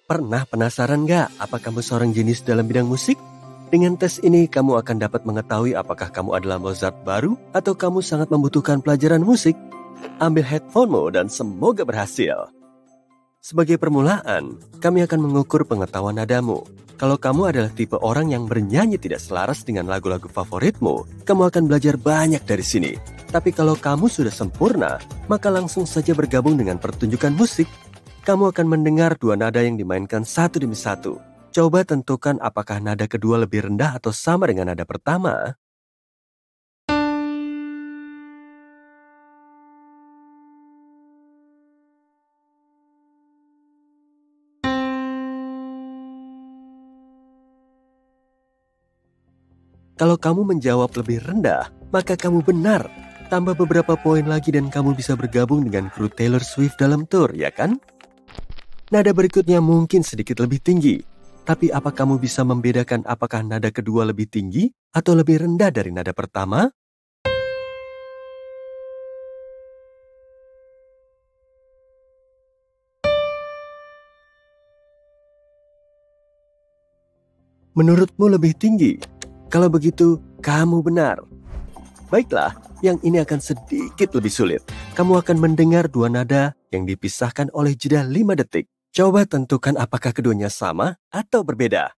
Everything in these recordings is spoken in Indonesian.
Pernah penasaran nggak apa kamu seorang jenius dalam bidang musik? Dengan tes ini kamu akan dapat mengetahui apakah kamu adalah Mozart baru atau kamu sangat membutuhkan pelajaran musik. Ambil headphone-mu dan semoga berhasil. Sebagai permulaan, kami akan mengukur pengetahuan nadamu. Kalau kamu adalah tipe orang yang bernyanyi tidak selaras dengan lagu-lagu favoritmu, kamu akan belajar banyak dari sini. Tapi kalau kamu sudah sempurna, maka langsung saja bergabung dengan pertunjukan musik. Kamu akan mendengar dua nada yang dimainkan satu demi satu. Coba tentukan apakah nada kedua lebih rendah atau sama dengan nada pertama. Kalau kamu menjawab lebih rendah, maka kamu benar. Tambah beberapa poin lagi dan kamu bisa bergabung dengan kru Taylor Swift dalam tour, ya kan? Nada berikutnya mungkin sedikit lebih tinggi. Tapi apa kamu bisa membedakan apakah nada kedua lebih tinggi atau lebih rendah dari nada pertama? Menurutmu lebih tinggi? Kalau begitu, kamu benar. Baiklah, yang ini akan sedikit lebih sulit. Kamu akan mendengar dua nada yang dipisahkan oleh jeda 5 detik. Coba tentukan apakah keduanya sama atau berbeda.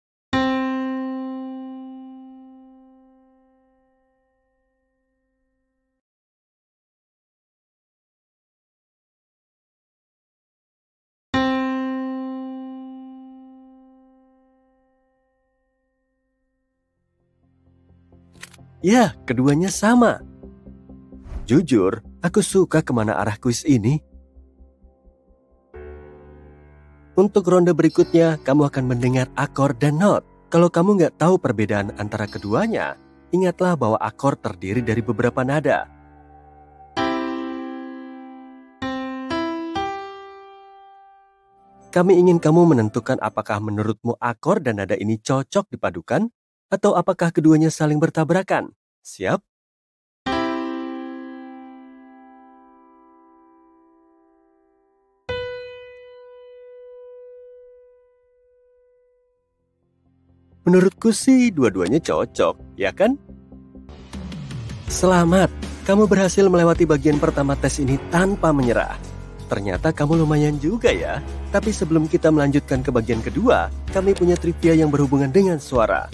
Ya, keduanya sama. Jujur, aku suka kemana arah kuis ini. Untuk ronde berikutnya, kamu akan mendengar akor dan not. Kalau kamu nggak tahu perbedaan antara keduanya, ingatlah bahwa akor terdiri dari beberapa nada. Kami ingin kamu menentukan apakah menurutmu akor dan nada ini cocok dipadukan, atau apakah keduanya saling bertabrakan. Siap? Menurutku sih dua-duanya cocok, ya kan? Selamat, kamu berhasil melewati bagian pertama tes ini tanpa menyerah. Ternyata kamu lumayan juga ya. Tapi sebelum kita melanjutkan ke bagian kedua, kami punya trivia yang berhubungan dengan suara.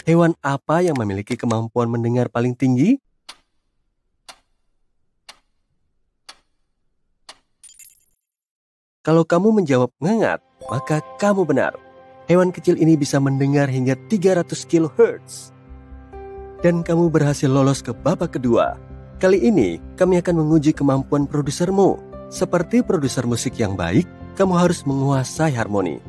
Hewan apa yang memiliki kemampuan mendengar paling tinggi? Kalau kamu menjawab ngengat, maka kamu benar. Hewan kecil ini bisa mendengar hingga 300 kHz. Dan kamu berhasil lolos ke babak kedua. Kali ini, kami akan menguji kemampuan produsermu. Seperti produser musik yang baik, kamu harus menguasai harmoni.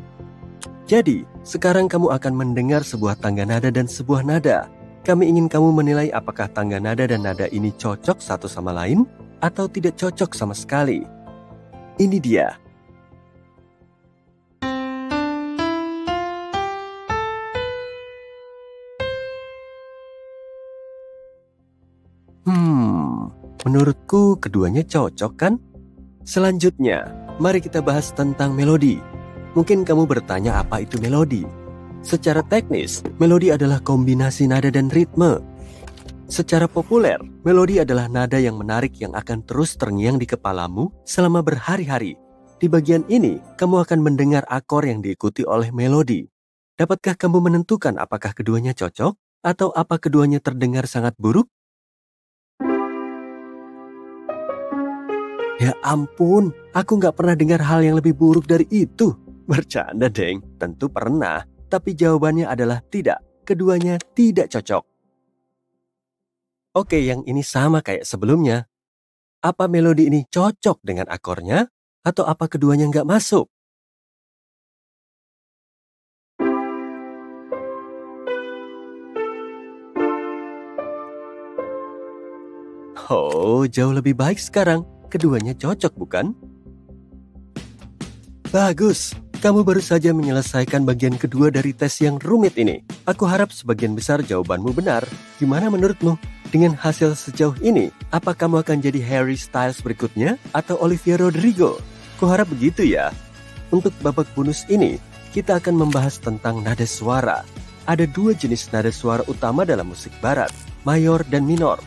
Jadi, sekarang kamu akan mendengar sebuah tangga nada dan sebuah nada. Kami ingin kamu menilai apakah tangga nada dan nada ini cocok satu sama lain atau tidak cocok sama sekali. Ini dia. Menurutku keduanya cocok kan? Selanjutnya, mari kita bahas tentang melodi. Mungkin kamu bertanya apa itu melodi? Secara teknis, melodi adalah kombinasi nada dan ritme. Secara populer, melodi adalah nada yang menarik yang akan terus terngiang di kepalamu selama berhari-hari. Di bagian ini, kamu akan mendengar akor yang diikuti oleh melodi. Dapatkah kamu menentukan apakah keduanya cocok atau apa keduanya terdengar sangat buruk? Ya ampun, aku nggak pernah dengar hal yang lebih buruk dari itu. Bercanda, Deng. Tentu pernah. Tapi jawabannya adalah tidak. Keduanya tidak cocok. Oke, yang ini sama kayak sebelumnya. Apa melodi ini cocok dengan akornya? Atau apa keduanya nggak masuk? Oh, jauh lebih baik sekarang. Keduanya cocok, bukan? Bagus, kamu baru saja menyelesaikan bagian kedua dari tes yang rumit ini. Aku harap sebagian besar jawabanmu benar. Gimana menurutmu? Dengan hasil sejauh ini, apa kamu akan jadi Harry Styles berikutnya atau Olivia Rodrigo? Kuharap begitu ya. Untuk babak bonus ini, kita akan membahas tentang nada suara. Ada dua jenis nada suara utama dalam musik barat, mayor dan minor.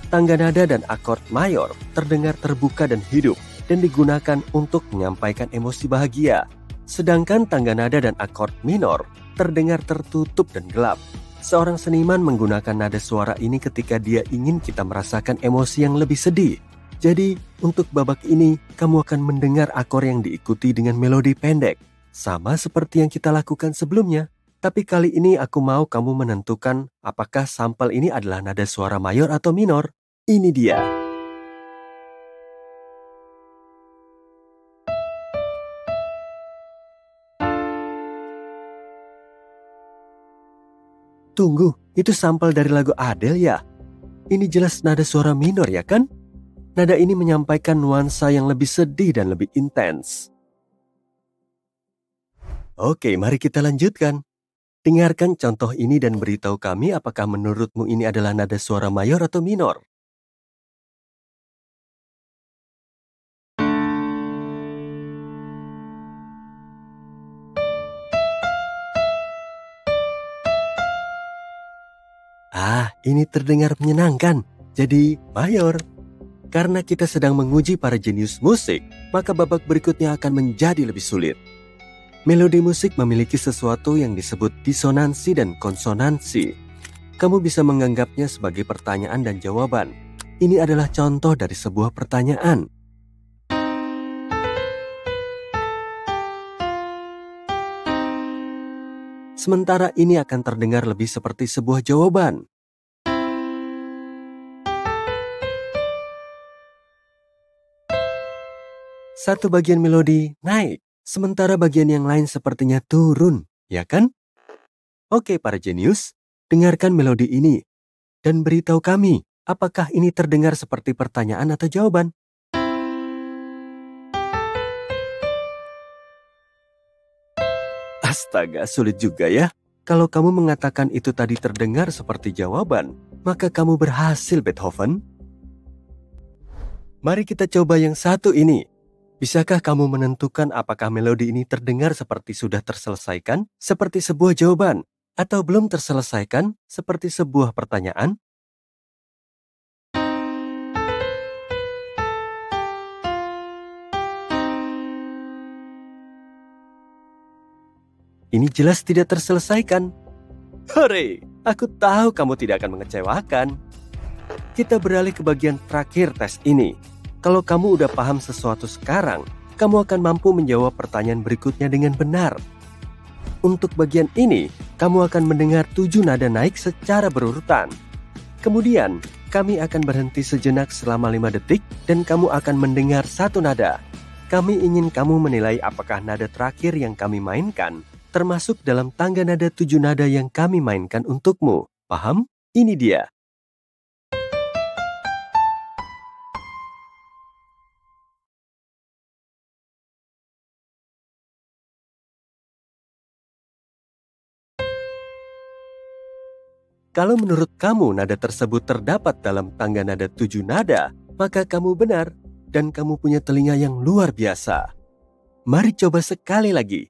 Tangga nada dan akord mayor terdengar terbuka dan hidup dan digunakan untuk menyampaikan emosi bahagia. Sedangkan tangga nada dan akord minor terdengar tertutup dan gelap. Seorang seniman menggunakan nada suara ini ketika dia ingin kita merasakan emosi yang lebih sedih. Jadi, untuk babak ini, kamu akan mendengar akor yang diikuti dengan melodi pendek. Sama seperti yang kita lakukan sebelumnya. Tapi kali ini aku mau kamu menentukan apakah sampel ini adalah nada suara mayor atau minor. Ini dia. Tunggu, itu sampel dari lagu Adele ya? Ini jelas nada suara minor ya kan? Nada ini menyampaikan nuansa yang lebih sedih dan lebih intens. Oke, mari kita lanjutkan. Dengarkan contoh ini dan beritahu kami apakah menurutmu ini adalah nada suara mayor atau minor. Ini terdengar menyenangkan. Jadi, mayor. Karena kita sedang menguji para jenius musik, maka babak berikutnya akan menjadi lebih sulit. Melodi musik memiliki sesuatu yang disebut disonansi dan konsonansi. Kamu bisa menganggapnya sebagai pertanyaan dan jawaban. Ini adalah contoh dari sebuah pertanyaan. Sementara ini akan terdengar lebih seperti sebuah jawaban. Satu bagian melodi naik, sementara bagian yang lain sepertinya turun, ya kan? Oke para jenius, dengarkan melodi ini dan beritahu kami apakah ini terdengar seperti pertanyaan atau jawaban. Astaga, sulit juga ya. Kalau kamu mengatakan itu tadi terdengar seperti jawaban, maka kamu berhasil, Beethoven. Mari kita coba yang satu ini. Bisakah kamu menentukan apakah melodi ini terdengar seperti sudah terselesaikan, seperti sebuah jawaban, atau belum terselesaikan, seperti sebuah pertanyaan? Ini jelas tidak terselesaikan. Hore, aku tahu kamu tidak akan mengecewakan. Kita beralih ke bagian terakhir tes ini. Kalau kamu udah paham sesuatu sekarang, kamu akan mampu menjawab pertanyaan berikutnya dengan benar. Untuk bagian ini, kamu akan mendengar 7 nada naik secara berurutan. Kemudian, kami akan berhenti sejenak selama 5 detik dan kamu akan mendengar satu nada. Kami ingin kamu menilai apakah nada terakhir yang kami mainkan termasuk dalam tangga nada 7 nada yang kami mainkan untukmu. Paham? Ini dia. Kalau menurut kamu nada tersebut terdapat dalam tangga nada 7 nada, maka kamu benar dan kamu punya telinga yang luar biasa. Mari coba sekali lagi.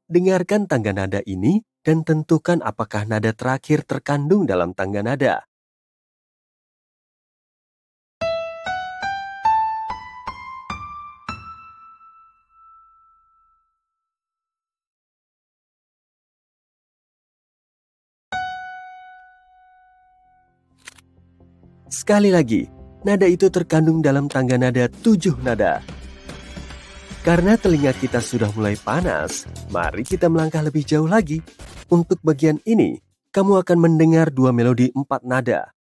Dengarkan tangga nada ini dan tentukan apakah nada terakhir terkandung dalam tangga nada. Sekali lagi, nada itu terkandung dalam tangga nada 7 nada. Karena telinga kita sudah mulai panas, mari kita melangkah lebih jauh lagi. Untuk bagian ini, kamu akan mendengar 2 melodi 4 nada.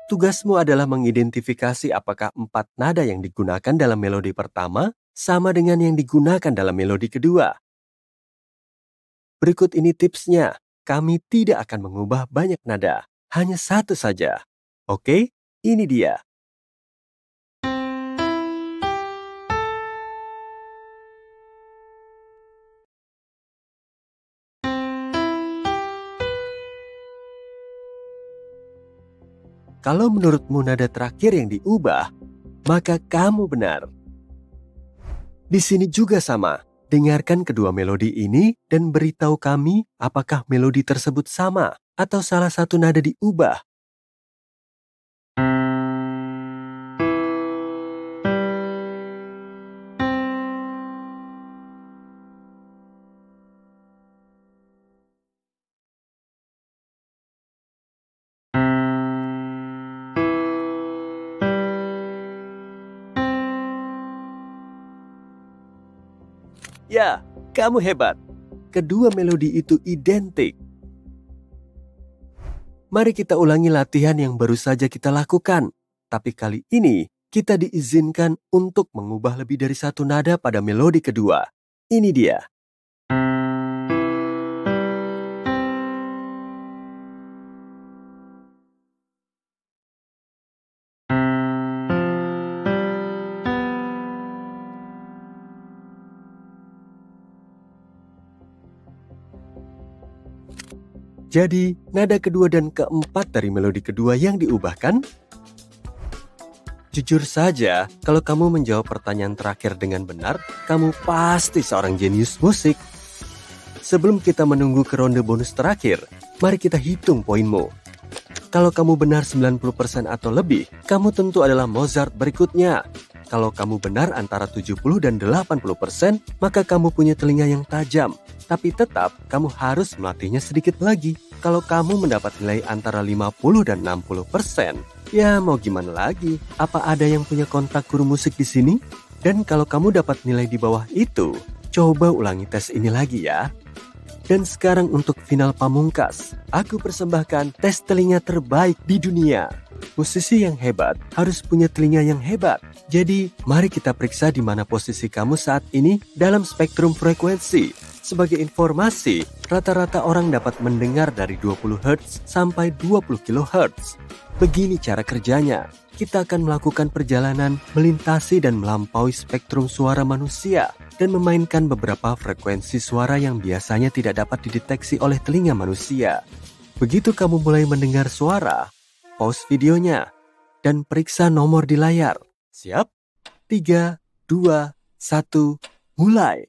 Tugasmu adalah mengidentifikasi apakah 4 nada yang digunakan dalam melodi pertama sama dengan yang digunakan dalam melodi kedua. Berikut ini tipsnya. Kami tidak akan mengubah banyak nada, hanya satu saja. Oke, ini dia. Kalau menurutmu nada terakhir yang diubah, maka kamu benar. Di sini juga sama. Dengarkan kedua melodi ini dan beritahu kami apakah melodi tersebut sama atau salah satu nada diubah. Ya, kamu hebat. Kedua melodi itu identik. Mari kita ulangi latihan yang baru saja kita lakukan. Tapi kali ini, kita diizinkan untuk mengubah lebih dari satu nada pada melodi kedua. Ini dia. Jadi, nada kedua dan keempat dari melodi kedua yang diubahkan? Jujur saja, kalau kamu menjawab pertanyaan terakhir dengan benar, kamu pasti seorang jenius musik. Sebelum kita menunggu ke ronde bonus terakhir, mari kita hitung poinmu. Kalau kamu benar 90% atau lebih, kamu tentu adalah Mozart berikutnya. Kalau kamu benar antara 70 dan 80%, maka kamu punya telinga yang tajam. Tapi tetap, kamu harus melatihnya sedikit lagi. Kalau kamu mendapat nilai antara 50 dan 60%, ya mau gimana lagi? Apa ada yang punya kontak guru musik di sini? Dan kalau kamu dapat nilai di bawah itu, coba ulangi tes ini lagi ya. Dan sekarang untuk final pamungkas, aku persembahkan tes telinga terbaik di dunia. Musisi yang hebat harus punya telinga yang hebat. Jadi, mari kita periksa di mana posisi kamu saat ini dalam spektrum frekuensi. Sebagai informasi, rata-rata orang dapat mendengar dari 20 Hz sampai 20 kHz. Begini cara kerjanya. Kita akan melakukan perjalanan melintasi dan melampaui spektrum suara manusia dan memainkan beberapa frekuensi suara yang biasanya tidak dapat dideteksi oleh telinga manusia. Begitu kamu mulai mendengar suara, pause videonya dan periksa nomor di layar. Siap? 3, 2, 1, mulai!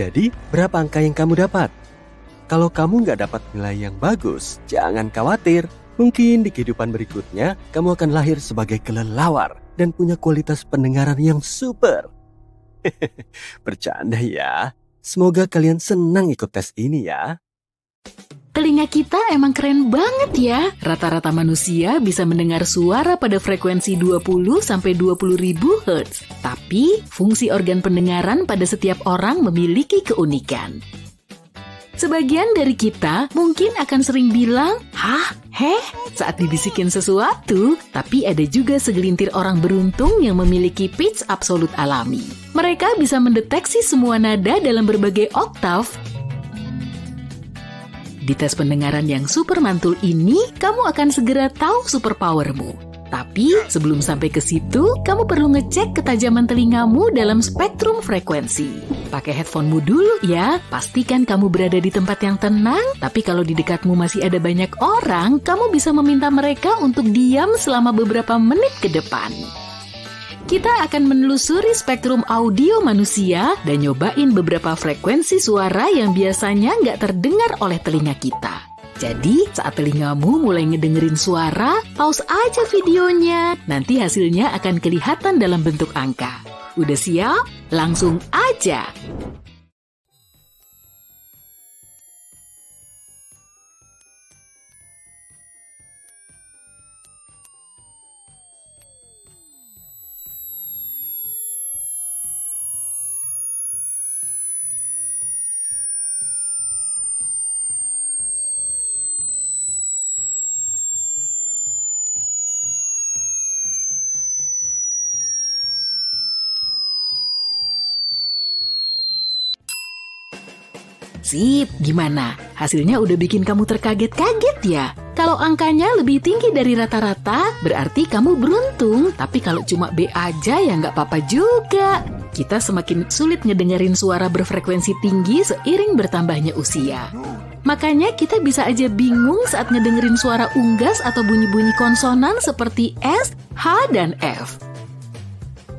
Jadi, berapa angka yang kamu dapat? Kalau kamu nggak dapat nilai yang bagus, jangan khawatir. Mungkin di kehidupan berikutnya, kamu akan lahir sebagai kelelawar dan punya kualitas pendengaran yang super. Bercanda ya. Semoga kalian senang ikut tes ini ya. Telinga kita emang keren banget ya. Rata-rata manusia bisa mendengar suara pada frekuensi 20-20 ribu Hz. Tapi, fungsi organ pendengaran pada setiap orang memiliki keunikan. Sebagian dari kita mungkin akan sering bilang, "Hah? Heh?" saat dibisikin sesuatu, tapi ada juga segelintir orang beruntung yang memiliki pitch absolut alami. Mereka bisa mendeteksi semua nada dalam berbagai oktav. Di tes pendengaran yang super mantul ini, kamu akan segera tahu superpowermu. Tapi sebelum sampai ke situ, kamu perlu ngecek ketajaman telingamu dalam spektrum frekuensi. Pakai headphonemu dulu ya, pastikan kamu berada di tempat yang tenang, tapi kalau di dekatmu masih ada banyak orang, kamu bisa meminta mereka untuk diam selama beberapa menit ke depan. Kita akan menelusuri spektrum audio manusia dan nyobain beberapa frekuensi suara yang biasanya nggak terdengar oleh telinga kita. Jadi, saat telingamu mulai ngedengerin suara, pause aja videonya. Nanti hasilnya akan kelihatan dalam bentuk angka. Udah siap? Langsung aja! Sip, gimana? Hasilnya udah bikin kamu terkaget-kaget ya? Kalau angkanya lebih tinggi dari rata-rata, berarti kamu beruntung. Tapi kalau cuma B aja ya nggak apa-apa juga. Kita semakin sulit ngedengerin suara berfrekuensi tinggi seiring bertambahnya usia. Makanya kita bisa aja bingung saat ngedengerin suara unggas atau bunyi-bunyi konsonan seperti S, H, dan F.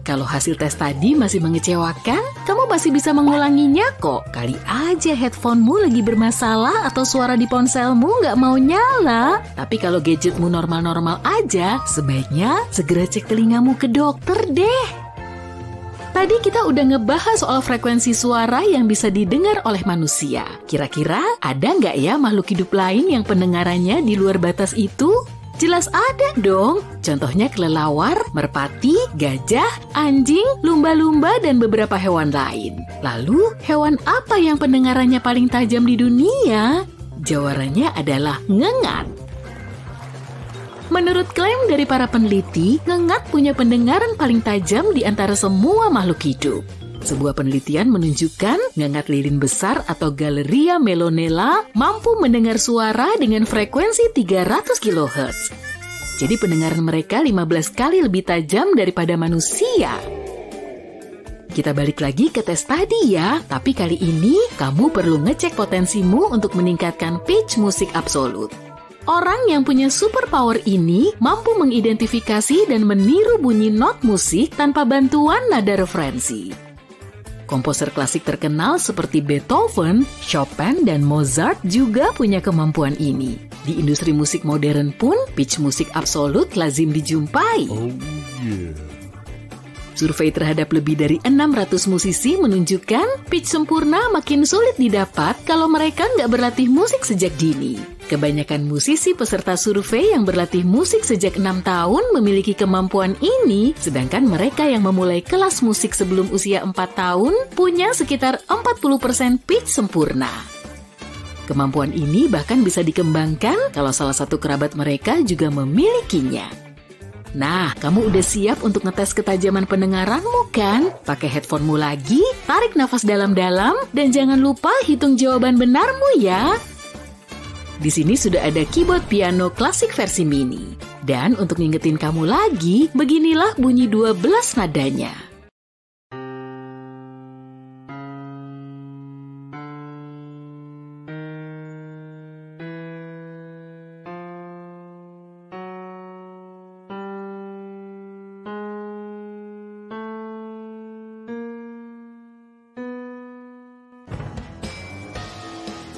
Kalau hasil tes tadi masih mengecewakan, kamu masih bisa mengulanginya kok. Kali aja headphonemu lagi bermasalah atau suara di ponselmu nggak mau nyala. Tapi kalau gadgetmu normal-normal aja, sebaiknya segera cek telingamu ke dokter deh. Tadi kita udah ngebahas soal frekuensi suara yang bisa didengar oleh manusia. Kira-kira ada nggak ya makhluk hidup lain yang pendengarannya di luar batas itu? Jelas ada dong. Contohnya kelelawar, merpati, gajah, anjing, lumba-lumba, dan beberapa hewan lain. Lalu, hewan apa yang pendengarannya paling tajam di dunia? Jawabannya adalah ngengat. Menurut klaim dari para peneliti, ngengat punya pendengaran paling tajam di antara semua makhluk hidup. Sebuah penelitian menunjukkan ngengat lilin besar atau Galleria melonella mampu mendengar suara dengan frekuensi 300 kHz. Jadi pendengaran mereka 15 kali lebih tajam daripada manusia. Kita balik lagi ke tes tadi ya, tapi kali ini kamu perlu ngecek potensimu untuk meningkatkan pitch musik absolut. Orang yang punya superpower ini mampu mengidentifikasi dan meniru bunyi not musik tanpa bantuan nada referensi. Komposer klasik terkenal seperti Beethoven, Chopin, dan Mozart juga punya kemampuan ini. Di industri musik modern pun, pitch musik absolut lazim dijumpai. Survei terhadap lebih dari 600 musisi menunjukkan pitch sempurna makin sulit didapat kalau mereka nggak berlatih musik sejak dini. Kebanyakan musisi peserta survei yang berlatih musik sejak 6 tahun memiliki kemampuan ini, sedangkan mereka yang memulai kelas musik sebelum usia 4 tahun punya sekitar 40% pitch sempurna. Kemampuan ini bahkan bisa dikembangkan kalau salah satu kerabat mereka juga memilikinya. Nah, kamu udah siap untuk ngetes ketajaman pendengaranmu kan? Pakai headphonemu lagi, tarik nafas dalam-dalam, dan jangan lupa hitung jawaban benarmu ya. Di sini sudah ada keyboard piano klasik versi mini. Dan untuk ngingetin kamu lagi, beginilah bunyi 12 nadanya.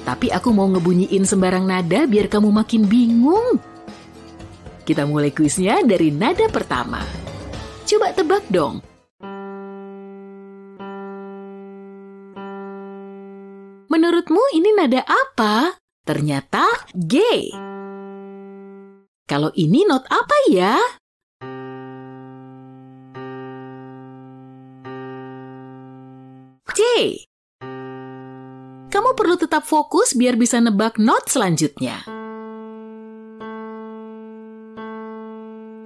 Tapi aku mau ngebunyiin sembarang nada biar kamu makin bingung. Kita mulai kuisnya dari nada pertama. Coba tebak dong. Menurutmu ini nada apa? Ternyata G. Kalau ini not apa ya? C. Kamu perlu tetap fokus biar bisa nebak not selanjutnya.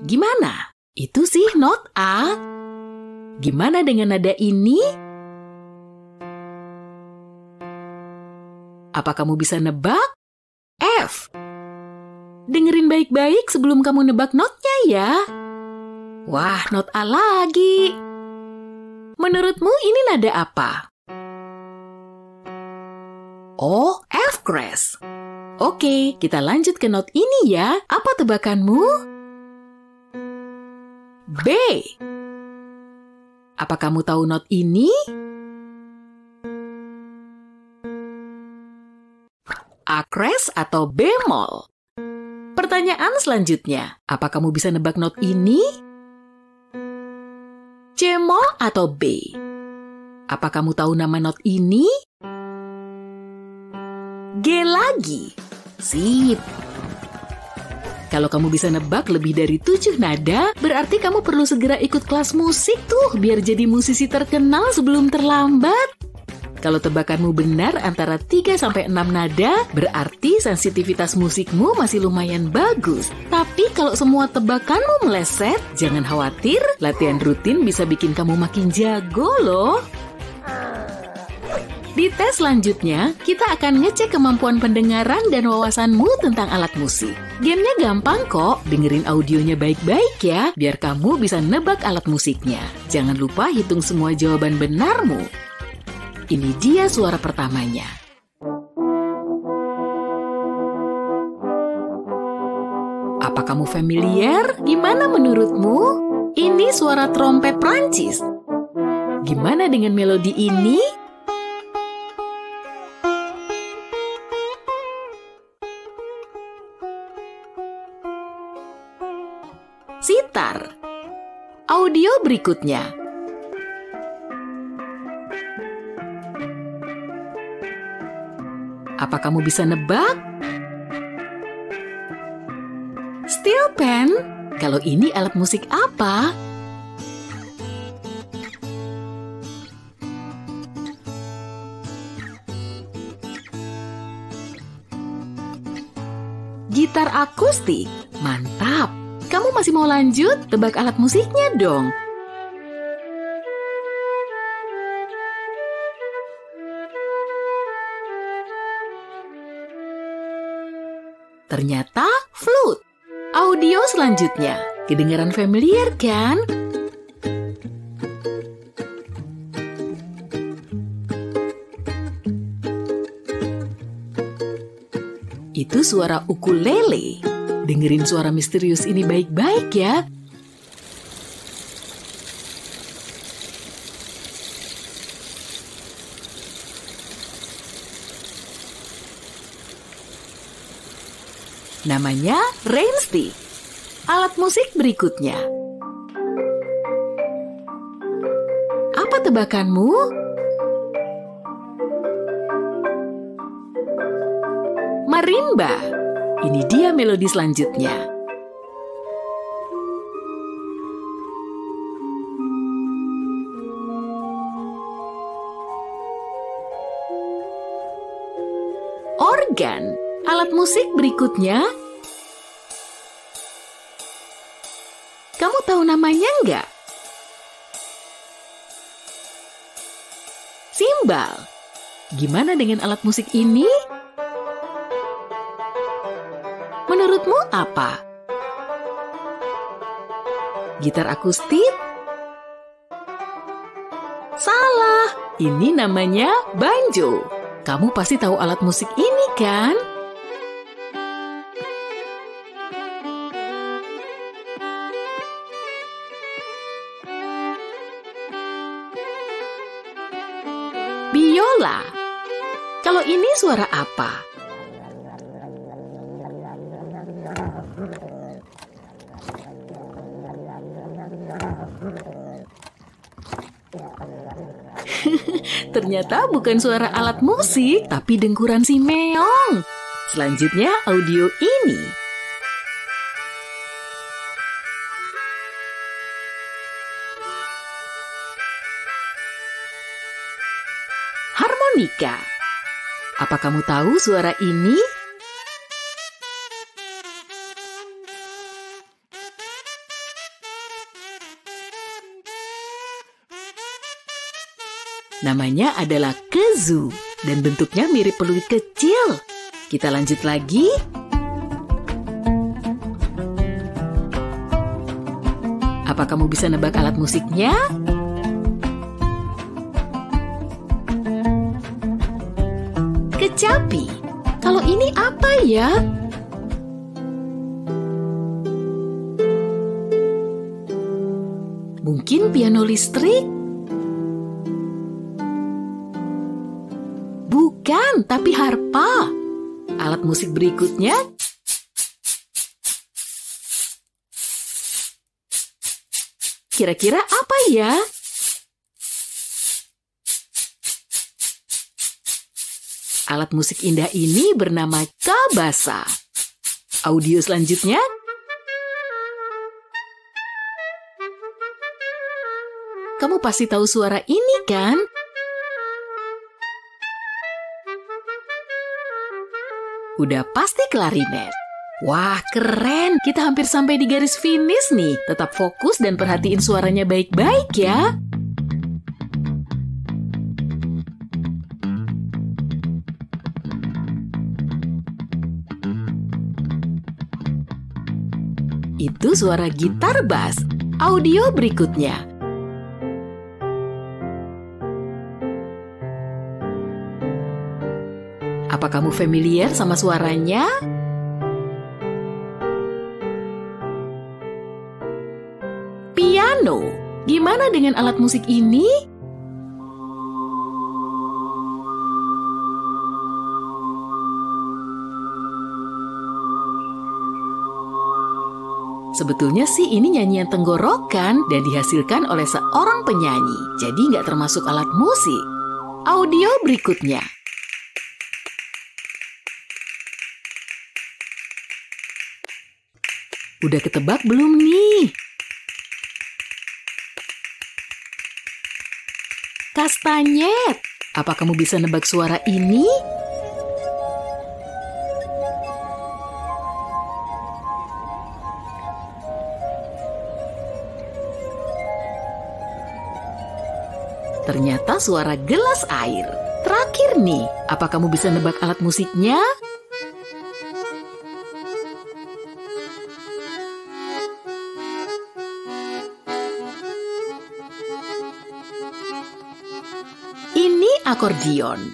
Gimana? Itu sih not A. Gimana dengan nada ini? Apa kamu bisa nebak? F. Dengerin baik-baik sebelum kamu nebak notnya ya. Wah, not A lagi. Menurutmu ini nada apa? Oh, F crash. Oke, kita lanjut ke not ini ya. Apa tebakanmu? B. Apa kamu tahu not ini? A crash atau bemol? Pertanyaan selanjutnya, apa kamu bisa nebak not ini? C mol atau B? Apa kamu tahu nama not ini? G lagi. Sip. Kalau kamu bisa nebak lebih dari 7 nada, berarti kamu perlu segera ikut kelas musik tuh, biar jadi musisi terkenal sebelum terlambat. Kalau tebakanmu benar antara 3-6 nada, berarti sensitivitas musikmu masih lumayan bagus. Tapi kalau semua tebakanmu meleset, jangan khawatir, latihan rutin bisa bikin kamu makin jago loh. Di tes selanjutnya, kita akan ngecek kemampuan pendengaran dan wawasanmu tentang alat musik. Gamenya gampang kok, dengerin audionya baik-baik ya, biar kamu bisa nebak alat musiknya. Jangan lupa hitung semua jawaban benarmu. Ini dia suara pertamanya. Apa kamu familiar? Gimana menurutmu? Ini suara trompet Prancis. Gimana dengan melodi ini? Sitar. Audio berikutnya. Apa kamu bisa nebak? Steel pan? Kalau ini alat musik apa? Gitar akustik. Mantap. Kamu masih mau lanjut? Tebak alat musiknya dong. Ternyata flute. Audio selanjutnya. Kedengaran familiar kan? Itu suara ukulele. Dengerin suara misterius ini baik-baik ya. Namanya rainstick. Alat musik berikutnya. Apa tebakanmu? Marimba. Ini dia melodi selanjutnya. Organ. Alat musik berikutnya. Kamu tahu namanya nggak? Simbal. Gimana dengan alat musik ini? Menurutmu apa? Gitar akustik? Salah, ini namanya banjo. Kamu pasti tahu alat musik ini kan? Biola. Kalau ini suara apa? Ternyata bukan suara alat musik, tapi dengkuran si meong. Selanjutnya audio ini. Harmonika. Apa kamu tahu suara ini? Namanya adalah kazoo dan bentuknya mirip peluit kecil. Kita lanjut lagi. Apa kamu bisa nebak alat musiknya? Kecapi. Kalau ini apa ya? Mungkin piano listrik? Bukan, tapi harpa. Alat musik berikutnya. Kira-kira apa ya? Alat musik indah ini bernama kabasa. Audio selanjutnya. Kamu pasti tahu suara ini kan? Udah pasti klarinet. Wah, keren. Kita hampir sampai di garis finish nih. Tetap fokus dan perhatiin suaranya baik-baik ya. itu suara gitar bass. Audio berikutnya. Apa kamu familiar sama suaranya? Piano. Gimana dengan alat musik ini? Sebetulnya sih ini nyanyian tenggorokan dan dihasilkan oleh seorang penyanyi, jadi nggak termasuk alat musik. Audio berikutnya. Udah ketebak belum nih? Kastanyet. Apa kamu bisa nebak suara ini? Ternyata suara gelas air. Terakhir nih, apa kamu bisa nebak alat musiknya? Ini akordion.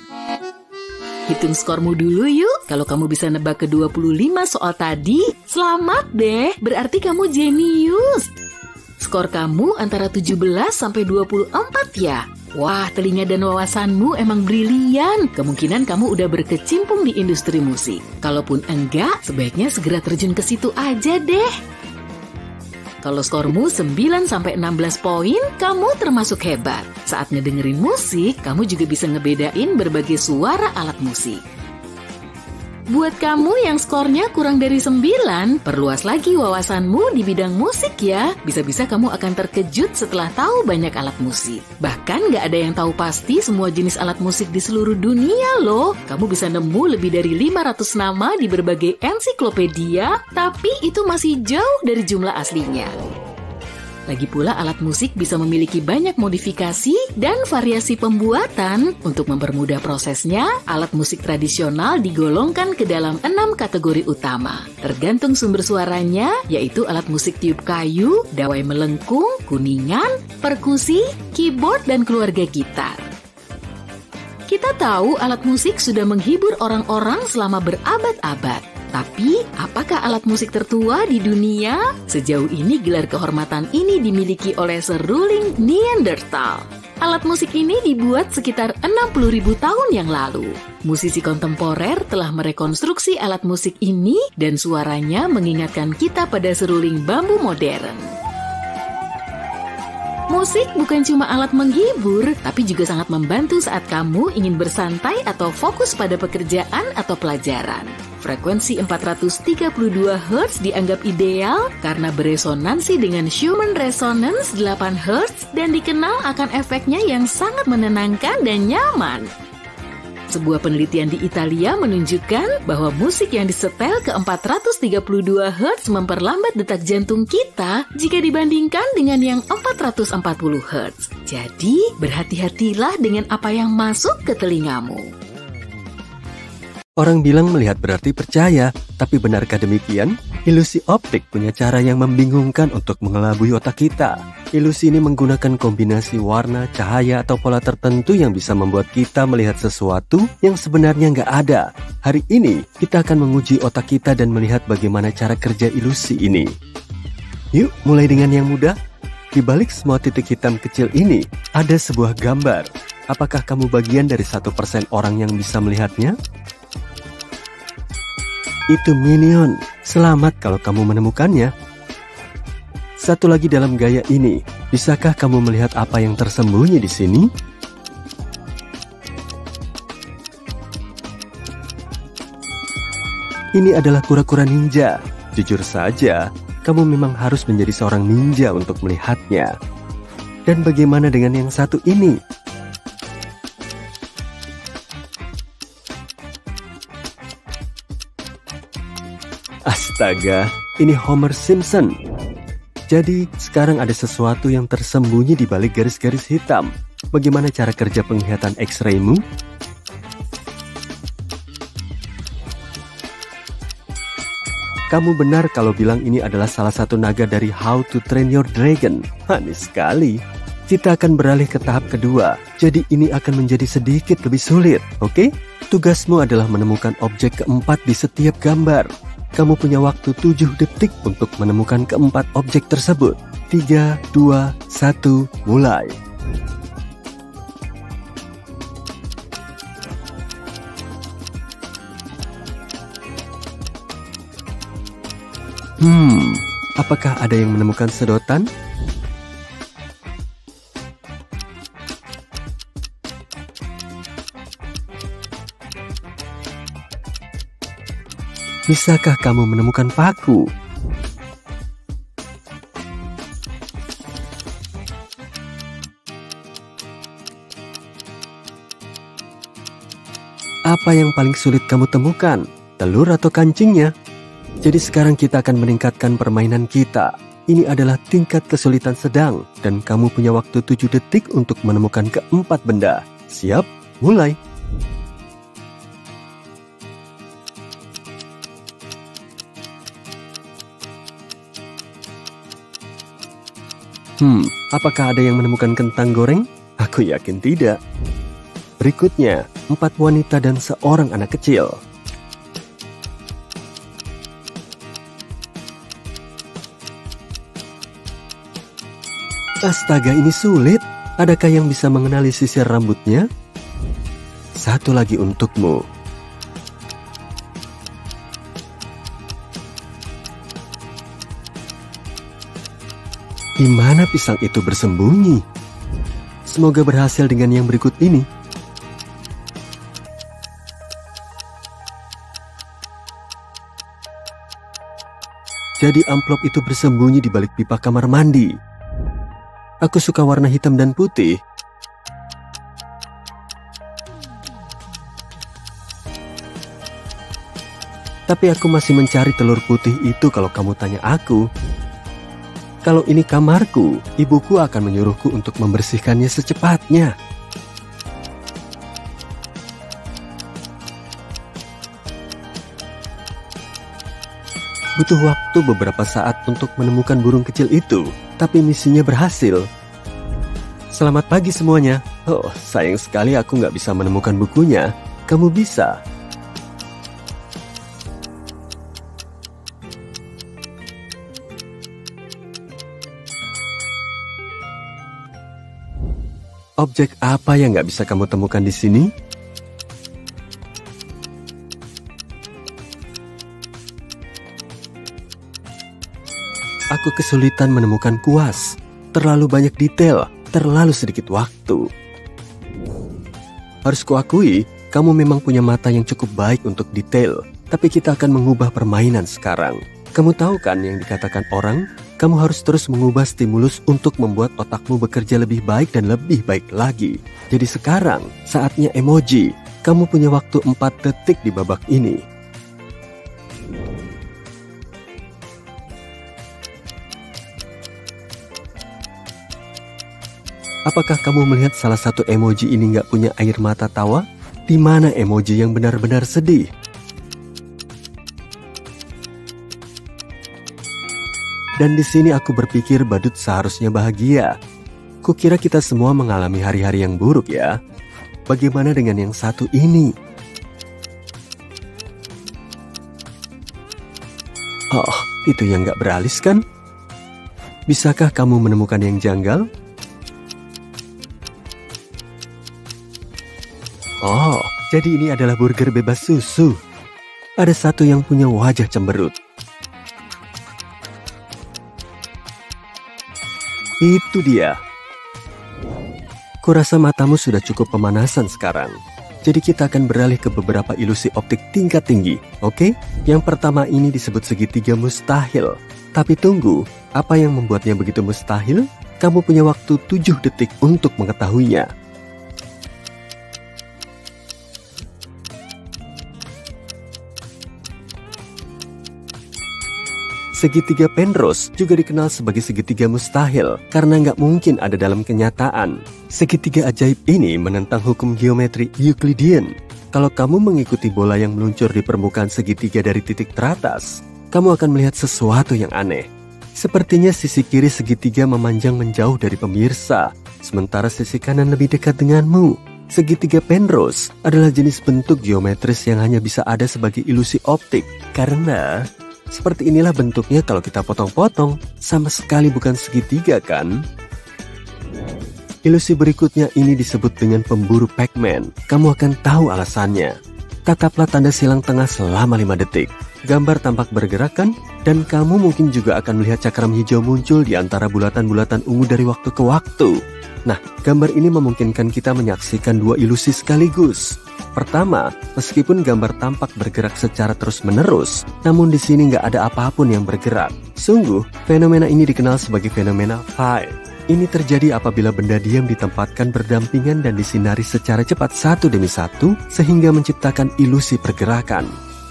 Hitung skormu dulu yuk. Kalau kamu bisa nebak ke 25 soal tadi, selamat deh. Berarti kamu jenius. Skor kamu antara 17 sampai 24 ya. Wah, telinga dan wawasanmu emang brilian. Kemungkinan kamu udah berkecimpung di industri musik. Kalaupun enggak, sebaiknya segera terjun ke situ aja deh. Kalau skormu 9 sampai 16 poin, kamu termasuk hebat. Saat ngedengerin musik, kamu juga bisa ngebedain berbagai suara alat musik. Buat kamu yang skornya kurang dari 9, perluas lagi wawasanmu di bidang musik ya. Bisa-bisa kamu akan terkejut setelah tahu banyak alat musik. Bahkan nggak ada yang tahu pasti semua jenis alat musik di seluruh dunia loh. Kamu bisa nemu lebih dari 500 nama di berbagai ensiklopedia, tapi itu masih jauh dari jumlah aslinya. Lagi pula alat musik bisa memiliki banyak modifikasi dan variasi pembuatan. Untuk mempermudah prosesnya, alat musik tradisional digolongkan ke dalam 6 kategori utama. Tergantung sumber suaranya, yaitu alat musik tiup kayu, dawai melengkung, kuningan, perkusi, keyboard, dan keluarga gitar. Kita tahu alat musik sudah menghibur orang-orang selama berabad-abad. Tapi, apakah alat musik tertua di dunia? Sejauh ini gelar kehormatan ini dimiliki oleh seruling Neanderthal. Alat musik ini dibuat sekitar 60.000 tahun yang lalu. Musisi kontemporer telah merekonstruksi alat musik ini dan suaranya mengingatkan kita pada seruling bambu modern. Musik bukan cuma alat menghibur, tapi juga sangat membantu saat kamu ingin bersantai atau fokus pada pekerjaan atau pelajaran. Frekuensi 432 Hz dianggap ideal karena beresonansi dengan Schumann Resonance 8 Hz dan dikenal akan efeknya yang sangat menenangkan dan nyaman. Sebuah penelitian di Italia menunjukkan bahwa musik yang disetel ke 432 Hz memperlambat detak jantung kita jika dibandingkan dengan yang 440 Hz. Jadi, berhati-hatilah dengan apa yang masuk ke telingamu. Orang bilang melihat berarti percaya, tapi benarkah demikian? Ilusi optik punya cara yang membingungkan untuk mengelabui otak kita. Ilusi ini menggunakan kombinasi warna, cahaya, atau pola tertentu yang bisa membuat kita melihat sesuatu yang sebenarnya nggak ada. Hari ini, kita akan menguji otak kita dan melihat bagaimana cara kerja ilusi ini. Yuk, mulai dengan yang mudah. Di balik semua titik hitam kecil ini, ada sebuah gambar. Apakah kamu bagian dari 1% orang yang bisa melihatnya? Itu Minion. Selamat kalau kamu menemukannya. Satu lagi dalam gaya ini, bisakah kamu melihat apa yang tersembunyi di sini? Ini adalah kura-kura ninja. Jujur saja, kamu memang harus menjadi seorang ninja untuk melihatnya. Dan bagaimana dengan yang satu ini? Astaga, ini Homer Simpson. Jadi, sekarang ada sesuatu yang tersembunyi di balik garis-garis hitam. Bagaimana cara kerja penglihatan X-ray-mu? Kamu benar kalau bilang ini adalah salah satu naga dari How to Train Your Dragon. Manis sekali. Kita akan beralih ke tahap kedua. Jadi ini akan menjadi sedikit lebih sulit, oke? Tugasmu adalah menemukan objek keempat di setiap gambar. Kamu punya waktu 7 detik untuk menemukan keempat objek tersebut. 3, 2, 1, mulai. Apakah ada yang menemukan sedotan? Bisakah kamu menemukan paku? Apa yang paling sulit kamu temukan? Telur atau kancingnya? Jadi sekarang kita akan meningkatkan permainan kita. Ini adalah tingkat kesulitan sedang dan kamu punya waktu 7 detik untuk menemukan keempat benda. Siap? Mulai. Apakah ada yang menemukan kentang goreng? Aku yakin tidak. Berikutnya, 4 wanita dan seorang anak kecil. Astaga, ini sulit. Adakah yang bisa mengenali sisir rambutnya? Satu lagi untukmu. Di mana pisang itu bersembunyi? Semoga berhasil dengan yang berikut ini. Jadi amplop itu bersembunyi di balik pipa kamar mandi. Aku suka warna hitam dan putih. Tapi aku masih mencari telur putih itu kalau kamu tanya aku. Kalau ini kamarku, ibuku akan menyuruhku untuk membersihkannya secepatnya. Butuh waktu beberapa saat untuk menemukan burung kecil itu, tapi misinya berhasil. Selamat pagi semuanya. Oh, sayang sekali aku nggak bisa menemukan bukunya. Kamu bisa. Objek apa yang nggak bisa kamu temukan di sini? Aku kesulitan menemukan kuas. Terlalu banyak detail, terlalu sedikit waktu. Harus kuakui, kamu memang punya mata yang cukup baik untuk detail. Tapi kita akan mengubah permainan sekarang. Kamu tahu kan yang dikatakan orang? Kamu harus terus mengubah stimulus untuk membuat otakmu bekerja lebih baik dan lebih baik lagi. Jadi sekarang, saatnya emoji. Kamu punya waktu 4 detik di babak ini. Apakah kamu melihat salah satu emoji ini nggak punya air mata tawa? Di mana emoji yang benar-benar sedih? Dan di sini aku berpikir badut seharusnya bahagia. Kukira kita semua mengalami hari-hari yang buruk ya. Bagaimana dengan yang satu ini? Oh, itu yang nggak beralis kan? Bisakah kamu menemukan yang janggal? Oh, jadi ini adalah burger bebas susu. Ada satu yang punya wajah cemberut. Itu dia. Kurasa matamu sudah cukup pemanasan sekarang. Jadi kita akan beralih ke beberapa ilusi optik tingkat tinggi, oke? Yang pertama ini disebut segitiga mustahil. Tapi tunggu, apa yang membuatnya begitu mustahil? Kamu punya waktu 7 detik untuk mengetahuinya. Segitiga Penrose juga dikenal sebagai segitiga mustahil karena nggak mungkin ada dalam kenyataan. Segitiga ajaib ini menentang hukum geometri Euclidean. Kalau kamu mengikuti bola yang meluncur di permukaan segitiga dari titik teratas, kamu akan melihat sesuatu yang aneh. Sepertinya sisi kiri segitiga memanjang menjauh dari pemirsa, sementara sisi kanan lebih dekat denganmu. Segitiga Penrose adalah jenis bentuk geometris yang hanya bisa ada sebagai ilusi optik. Karena seperti inilah bentuknya kalau kita potong-potong, sama sekali bukan segitiga kan? Ilusi berikutnya ini disebut dengan pemburu Pac-Man. Kamu akan tahu alasannya. Tataplah tanda silang tengah selama 5 detik. Gambar tampak bergerak kan? Dan kamu mungkin juga akan melihat cakram hijau muncul di antara bulatan-bulatan ungu dari waktu ke waktu. Nah, gambar ini memungkinkan kita menyaksikan dua ilusi sekaligus. Pertama, meskipun gambar tampak bergerak secara terus-menerus, namun di sini nggak ada apapun yang bergerak. Sungguh, fenomena ini dikenal sebagai fenomena phi. Ini terjadi apabila benda diam ditempatkan berdampingan dan disinari secara cepat satu demi satu, sehingga menciptakan ilusi pergerakan.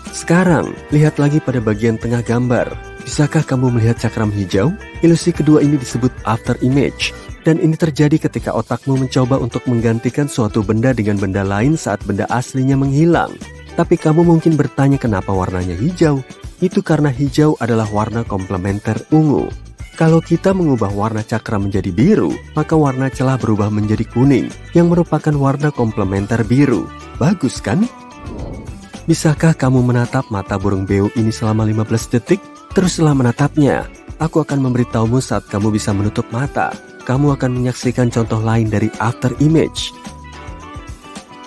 Sekarang, lihat lagi pada bagian tengah gambar. Bisakah kamu melihat cakram hijau? Ilusi kedua ini disebut after image. Dan ini terjadi ketika otakmu mencoba untuk menggantikan suatu benda dengan benda lain saat benda aslinya menghilang. Tapi kamu mungkin bertanya kenapa warnanya hijau? Itu karena hijau adalah warna komplementer ungu. Kalau kita mengubah warna cakram menjadi biru, maka warna celah berubah menjadi kuning, yang merupakan warna komplementer biru. Bagus kan? Bisakah kamu menatap mata burung beo ini selama 15 detik? Teruslah menatapnya. Aku akan memberitahumu saat kamu bisa menutup mata. Kamu akan menyaksikan contoh lain dari after image.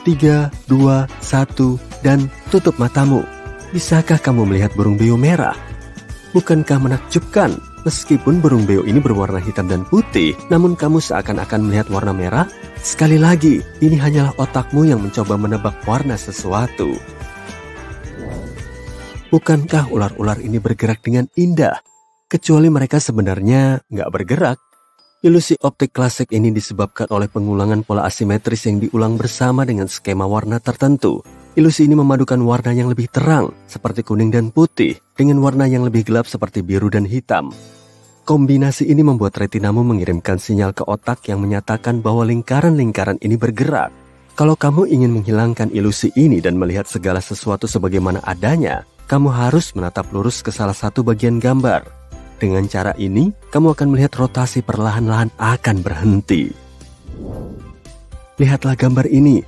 3, 2, 1, dan tutup matamu. Bisakah kamu melihat burung beo merah? Bukankah menakjubkan? Meskipun burung beo ini berwarna hitam dan putih, namun kamu seakan-akan melihat warna merah. Sekali lagi, ini hanyalah otakmu yang mencoba menebak warna sesuatu. Bukankah ular-ular ini bergerak dengan indah? Kecuali mereka sebenarnya nggak bergerak. Ilusi optik klasik ini disebabkan oleh pengulangan pola asimetris yang diulang bersama dengan skema warna tertentu. Ilusi ini memadukan warna yang lebih terang, seperti kuning dan putih, dengan warna yang lebih gelap seperti biru dan hitam. Kombinasi ini membuat retinamu mengirimkan sinyal ke otak yang menyatakan bahwa lingkaran-lingkaran ini bergerak. Kalau kamu ingin menghilangkan ilusi ini dan melihat segala sesuatu sebagaimana adanya, kamu harus menatap lurus ke salah satu bagian gambar. Dengan cara ini, kamu akan melihat rotasi perlahan-lahan akan berhenti. Lihatlah gambar ini.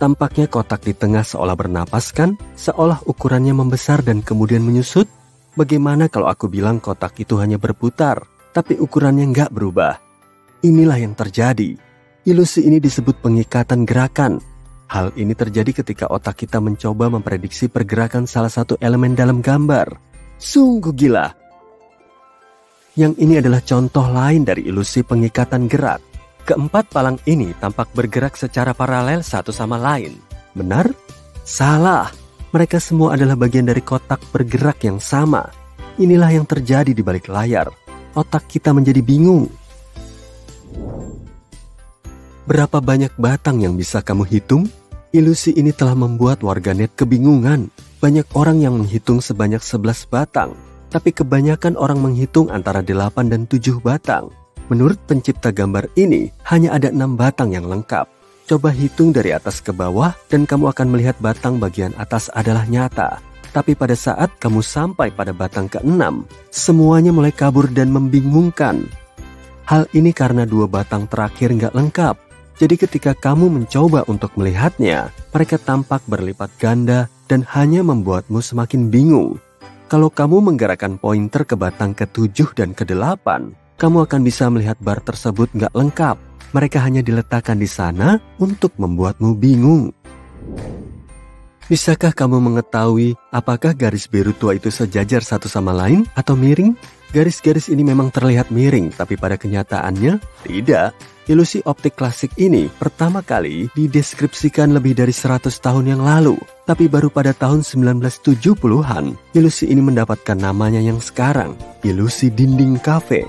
Tampaknya kotak di tengah seolah bernapas kan? Seolah ukurannya membesar dan kemudian menyusut. Bagaimana kalau aku bilang kotak itu hanya berputar, tapi ukurannya nggak berubah? Inilah yang terjadi. Ilusi ini disebut pengikatan gerakan. Hal ini terjadi ketika otak kita mencoba memprediksi pergerakan salah satu elemen dalam gambar. Sungguh gila. Yang ini adalah contoh lain dari ilusi pengikatan gerak. Keempat palang ini tampak bergerak secara paralel satu sama lain. Benar? Salah. Mereka semua adalah bagian dari kotak bergerak yang sama. Inilah yang terjadi di balik layar. Otak kita menjadi bingung. Berapa banyak batang yang bisa kamu hitung? Ilusi ini telah membuat warganet kebingungan. Banyak orang yang menghitung sebanyak 11 batang. Tapi kebanyakan orang menghitung antara 8 dan 7 batang. Menurut pencipta gambar ini, hanya ada 6 batang yang lengkap. Coba hitung dari atas ke bawah dan kamu akan melihat batang bagian atas adalah nyata. Tapi pada saat kamu sampai pada batang ke-6, semuanya mulai kabur dan membingungkan. Hal ini karena 2 batang terakhir nggak lengkap. Jadi ketika kamu mencoba untuk melihatnya, mereka tampak berlipat ganda dan hanya membuatmu semakin bingung. Kalau kamu menggerakkan pointer ke batang ke-7 dan ke-8, kamu akan bisa melihat bar tersebut nggak lengkap. Mereka hanya diletakkan di sana untuk membuatmu bingung. Bisakah kamu mengetahui apakah garis biru tua itu sejajar satu sama lain atau miring? Garis-garis ini memang terlihat miring, tapi pada kenyataannya tidak. Ilusi optik klasik ini pertama kali dideskripsikan lebih dari 100 tahun yang lalu. Tapi baru pada tahun 1970-an, ilusi ini mendapatkan namanya yang sekarang, ilusi dinding kafe.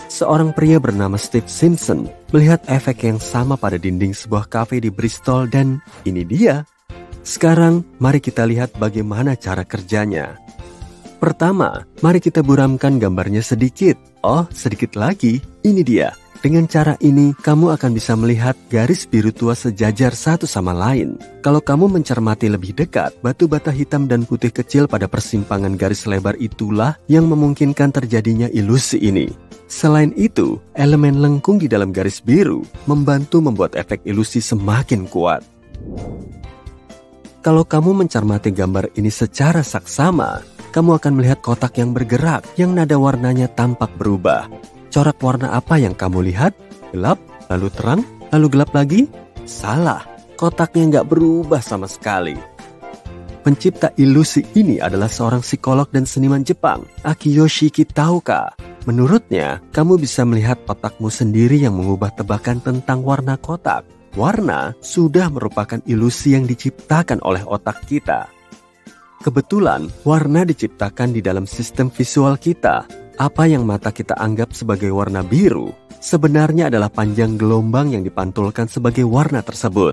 Seorang pria bernama Steve Simpson melihat efek yang sama pada dinding sebuah kafe di Bristol dan ini dia. Sekarang, mari kita lihat bagaimana cara kerjanya. Pertama, mari kita buramkan gambarnya sedikit. Oh, sedikit lagi. Ini dia. Dengan cara ini, kamu akan bisa melihat garis biru tua sejajar satu sama lain. Kalau kamu mencermati lebih dekat, batu bata hitam dan putih kecil pada persimpangan garis lebar itulah yang memungkinkan terjadinya ilusi ini. Selain itu, elemen lengkung di dalam garis biru membantu membuat efek ilusi semakin kuat. Kalau kamu mencermati gambar ini secara saksama, kamu akan melihat kotak yang bergerak, yang nada warnanya tampak berubah. Corak warna apa yang kamu lihat? Gelap, lalu terang, lalu gelap lagi? Salah, kotaknya nggak berubah sama sekali. Pencipta ilusi ini adalah seorang psikolog dan seniman Jepang, Akiyoshi Kitaoka. Menurutnya, kamu bisa melihat otakmu sendiri yang mengubah tebakan tentang warna kotak. Warna sudah merupakan ilusi yang diciptakan oleh otak kita. Kebetulan, warna diciptakan di dalam sistem visual kita. Apa yang mata kita anggap sebagai warna biru, sebenarnya adalah panjang gelombang yang dipantulkan sebagai warna tersebut.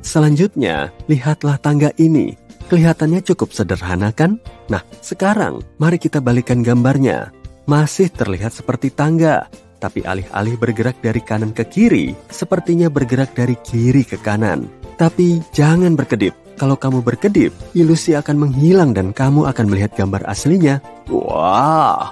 Selanjutnya, lihatlah tangga ini. Kelihatannya cukup sederhana kan? Nah, sekarang mari kita balikkan gambarnya. Masih terlihat seperti tangga, tapi alih-alih bergerak dari kanan ke kiri, sepertinya bergerak dari kiri ke kanan. Tapi jangan berkedip. Kalau kamu berkedip, ilusi akan menghilang dan kamu akan melihat gambar aslinya. Wah!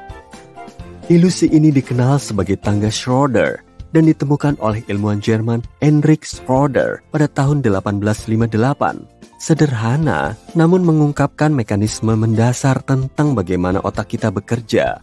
Ilusi ini dikenal sebagai tangga Schroeder dan ditemukan oleh ilmuwan Jerman Heinrich Schroeder pada tahun 1858. Sederhana, namun mengungkapkan mekanisme mendasar tentang bagaimana otak kita bekerja.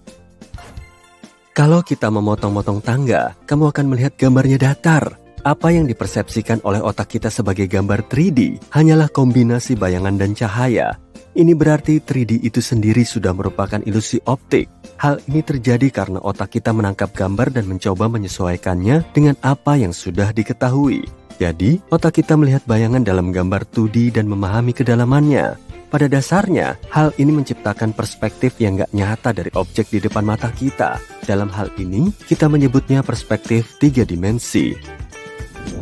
Kalau kita memotong-motong tangga, kamu akan melihat gambarnya datar. Apa yang dipersepsikan oleh otak kita sebagai gambar 3D hanyalah kombinasi bayangan dan cahaya. Ini berarti 3D itu sendiri sudah merupakan ilusi optik. Hal ini terjadi karena otak kita menangkap gambar dan mencoba menyesuaikannya dengan apa yang sudah diketahui. Jadi, otak kita melihat bayangan dalam gambar 2D dan memahami kedalamannya. Pada dasarnya, hal ini menciptakan perspektif yang gak nyata dari objek di depan mata kita. Dalam hal ini, kita menyebutnya perspektif 3 dimensi.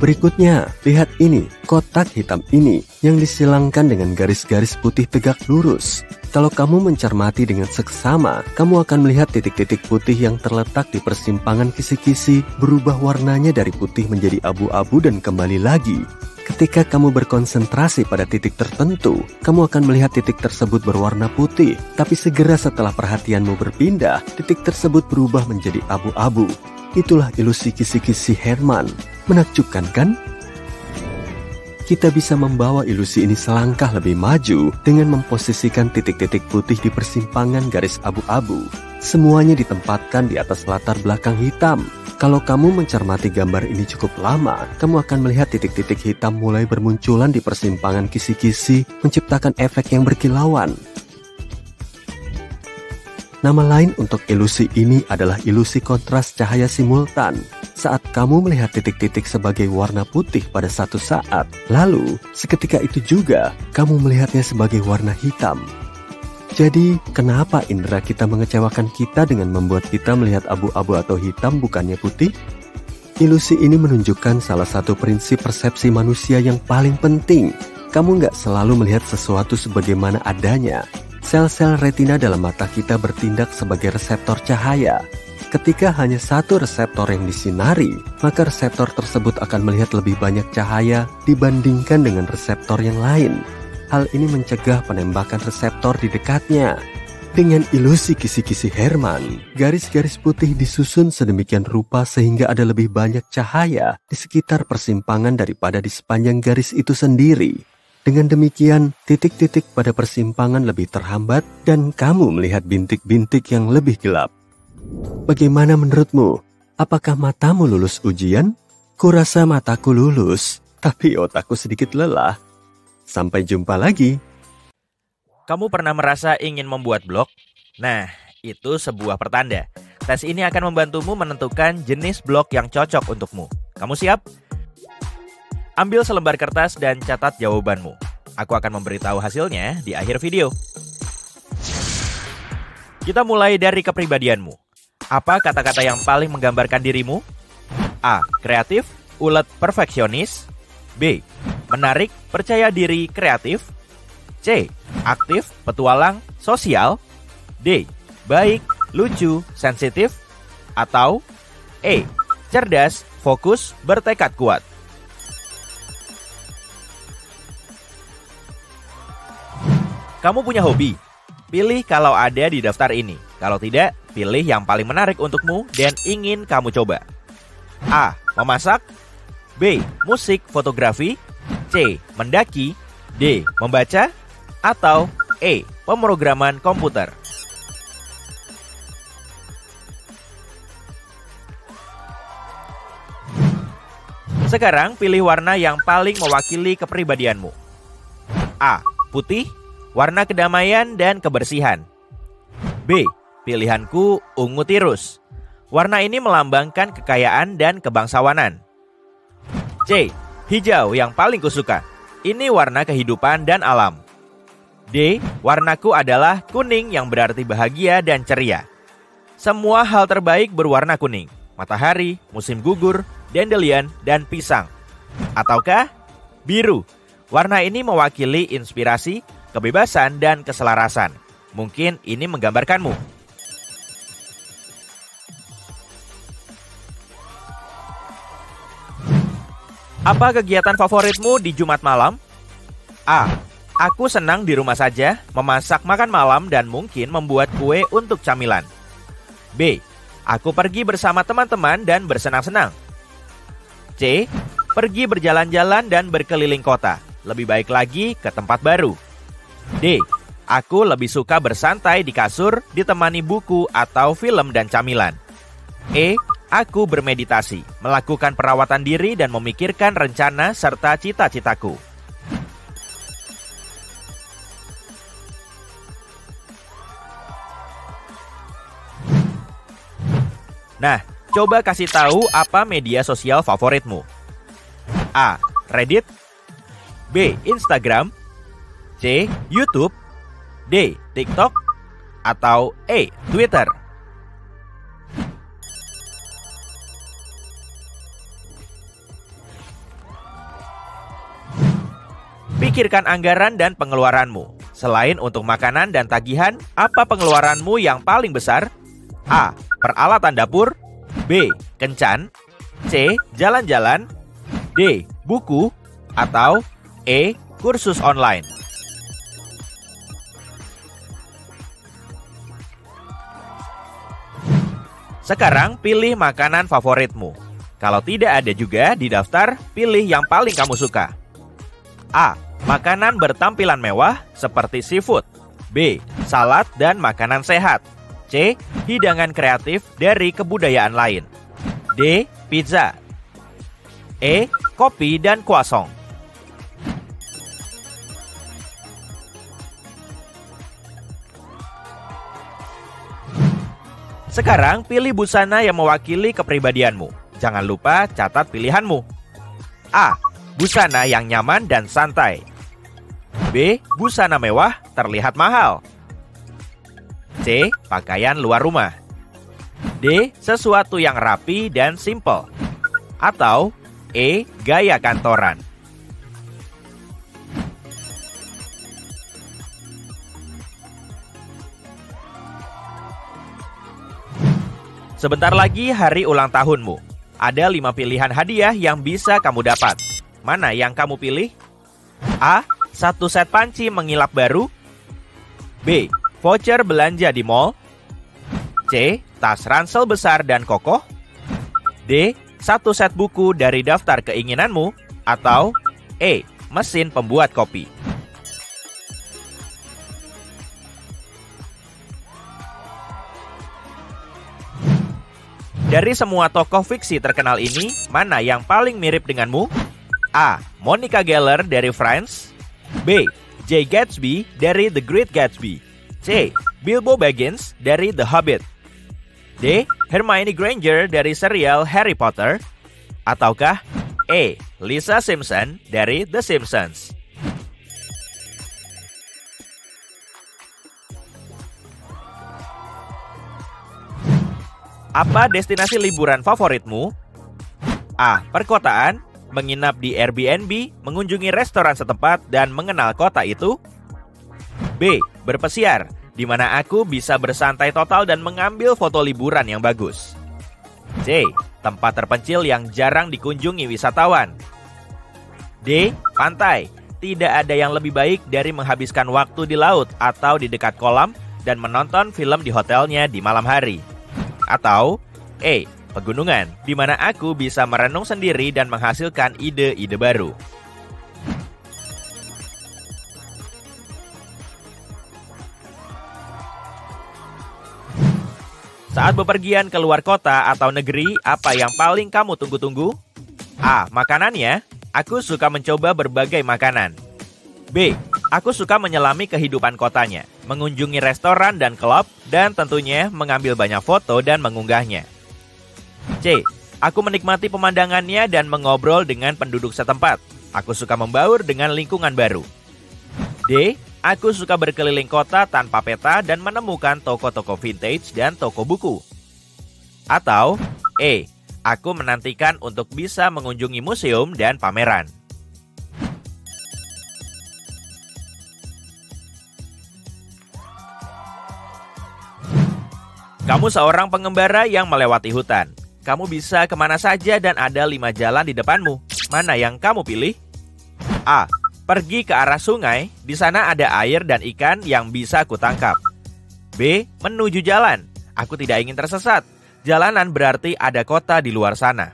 Berikutnya, lihat ini, kotak hitam ini yang disilangkan dengan garis-garis putih tegak lurus. Kalau kamu mencermati dengan seksama, kamu akan melihat titik-titik putih yang terletak di persimpangan kisi-kisi berubah warnanya dari putih menjadi abu-abu dan kembali lagi. Ketika kamu berkonsentrasi pada titik tertentu, kamu akan melihat titik tersebut berwarna putih. Tapi segera setelah perhatianmu berpindah, titik tersebut berubah menjadi abu-abu. Itulah ilusi kisi-kisi Hermann. Menakjubkan kan? Kita bisa membawa ilusi ini selangkah lebih maju dengan memposisikan titik-titik putih di persimpangan garis abu-abu. Semuanya ditempatkan di atas latar belakang hitam. Kalau kamu mencermati gambar ini cukup lama, kamu akan melihat titik-titik hitam mulai bermunculan di persimpangan kisi-kisi, menciptakan efek yang berkilauan. Nama lain untuk ilusi ini adalah ilusi kontras cahaya simultan. Saat kamu melihat titik-titik sebagai warna putih pada satu saat, lalu seketika itu juga kamu melihatnya sebagai warna hitam. Jadi, kenapa indera kita mengecewakan kita dengan membuat kita melihat abu-abu atau hitam bukannya putih? Ilusi ini menunjukkan salah satu prinsip persepsi manusia yang paling penting. Kamu nggak selalu melihat sesuatu sebagaimana adanya. Sel-sel retina dalam mata kita bertindak sebagai reseptor cahaya. Ketika hanya satu reseptor yang disinari, maka reseptor tersebut akan melihat lebih banyak cahaya dibandingkan dengan reseptor yang lain. Hal ini mencegah penembakan reseptor di dekatnya. Dengan ilusi kisi-kisi Hermann, garis-garis putih disusun sedemikian rupa sehingga ada lebih banyak cahaya di sekitar persimpangan daripada di sepanjang garis itu sendiri. Dengan demikian, titik-titik pada persimpangan lebih terhambat dan kamu melihat bintik-bintik yang lebih gelap. Bagaimana menurutmu? Apakah matamu lulus ujian? Kurasa mataku lulus, tapi otakku sedikit lelah. Sampai jumpa lagi. Kamu pernah merasa ingin membuat blog? Nah, itu sebuah pertanda. Tes ini akan membantumu menentukan jenis blog yang cocok untukmu. Kamu siap? Ambil selembar kertas dan catat jawabanmu. Aku akan memberitahu hasilnya di akhir video. Kita mulai dari kepribadianmu. Apa kata-kata yang paling menggambarkan dirimu? A. Kreatif, ulet, perfeksionis. B. Menarik, percaya diri, kreatif. C. Aktif, petualang, sosial. D. Baik, lucu, sensitif. Atau E. Cerdas, fokus, bertekad kuat. Kamu punya hobi? Pilih kalau ada di daftar ini. Kalau tidak, pilih yang paling menarik untukmu dan ingin kamu coba. A. Memasak. B. Musik, fotografi. C. Mendaki. D. Membaca. Atau E. Pemrograman komputer. Sekarang pilih warna yang paling mewakili kepribadianmu. A. Putih, warna kedamaian dan kebersihan. B. Pilihanku ungu tirus. Warna ini melambangkan kekayaan dan kebangsawanan. C. Hijau yang paling kusuka. Ini warna kehidupan dan alam. D. Warnaku adalah kuning yang berarti bahagia dan ceria. Semua hal terbaik berwarna kuning. Matahari, musim gugur, dandelion, dan pisang. Ataukah biru? Warna ini mewakili inspirasi, kebebasan, dan keselarasan. Mungkin ini menggambarkanmu. Apa kegiatan favoritmu di Jumat malam? A. Aku senang di rumah saja, memasak makan malam dan mungkin membuat kue untuk camilan. B. Aku pergi bersama teman-teman dan bersenang-senang. C. Pergi berjalan-jalan dan berkeliling kota. Lebih baik lagi ke tempat baru. D. Aku lebih suka bersantai di kasur, ditemani buku atau film dan camilan. E. Aku bermeditasi, melakukan perawatan diri dan memikirkan rencana serta cita-citaku. Nah, coba kasih tahu apa media sosial favoritmu. A. Reddit. B. Instagram. C. YouTube. D. TikTok. Atau E. Twitter. Pikirkan anggaran dan pengeluaranmu. Selain untuk makanan dan tagihan, apa pengeluaranmu yang paling besar? A. Peralatan dapur. B. Kencan. C. Jalan-jalan. D. Buku. Atau E. Kursus online. Sekarang pilih makanan favoritmu. Kalau tidak ada juga di daftar, pilih yang paling kamu suka. A. Makanan bertampilan mewah seperti seafood. B. Salad dan makanan sehat. C. Hidangan kreatif dari kebudayaan lain. D. Pizza. E. Kopi dan croissant. Sekarang pilih busana yang mewakili kepribadianmu. Jangan lupa catat pilihanmu. A. Busana yang nyaman dan santai. B. Busana mewah terlihat mahal. C. Pakaian luar rumah. D. Sesuatu yang rapi dan simple. Atau E. Gaya kantoran. Sebentar lagi hari ulang tahunmu. Ada 5 pilihan hadiah yang bisa kamu dapat. Mana yang kamu pilih? A. 1 set panci mengilap baru. B. Voucher belanja di mall. C. Tas ransel besar dan kokoh. D. 1 set buku dari daftar keinginanmu. Atau E. Mesin pembuat kopi. Dari semua tokoh fiksi terkenal ini, mana yang paling mirip denganmu? A. Monica Geller dari Friends. B. Jay Gatsby dari The Great Gatsby. C. Bilbo Baggins dari The Hobbit. D. Hermione Granger dari serial Harry Potter. Ataukah E. Lisa Simpson dari The Simpsons. Apa destinasi liburan favoritmu? A. Perkotaan, menginap di Airbnb, mengunjungi restoran setempat, dan mengenal kota itu. B. Berpesiar, di mana aku bisa bersantai total dan mengambil foto liburan yang bagus. C. tempat terpencil yang jarang dikunjungi wisatawan. D. Pantai. Tidak ada yang lebih baik dari menghabiskan waktu di laut atau di dekat kolam dan menonton film di hotelnya di malam hari. Atau E. Pegunungan, di mana aku bisa merenung sendiri dan menghasilkan ide-ide baru. Saat bepergian ke luar kota atau negeri, apa yang paling kamu tunggu-tunggu? A. Makanannya. Aku suka mencoba berbagai makanan. B. Aku suka menyelami kehidupan kotanya, mengunjungi restoran dan klub, dan tentunya mengambil banyak foto dan mengunggahnya. C. Aku menikmati pemandangannya dan mengobrol dengan penduduk setempat. Aku suka membaur dengan lingkungan baru. D. Aku suka berkeliling kota tanpa peta dan menemukan toko-toko vintage dan toko buku. Atau E. Aku menantikan untuk bisa mengunjungi museum dan pameran. Kamu seorang pengembara yang melewati hutan. Kamu bisa kemana saja dan ada 5 jalan di depanmu. Mana yang kamu pilih? A. Pergi ke arah sungai. Di sana ada air dan ikan yang bisa kutangkap. B. Menuju jalan. Aku tidak ingin tersesat. Jalanan berarti ada kota di luar sana.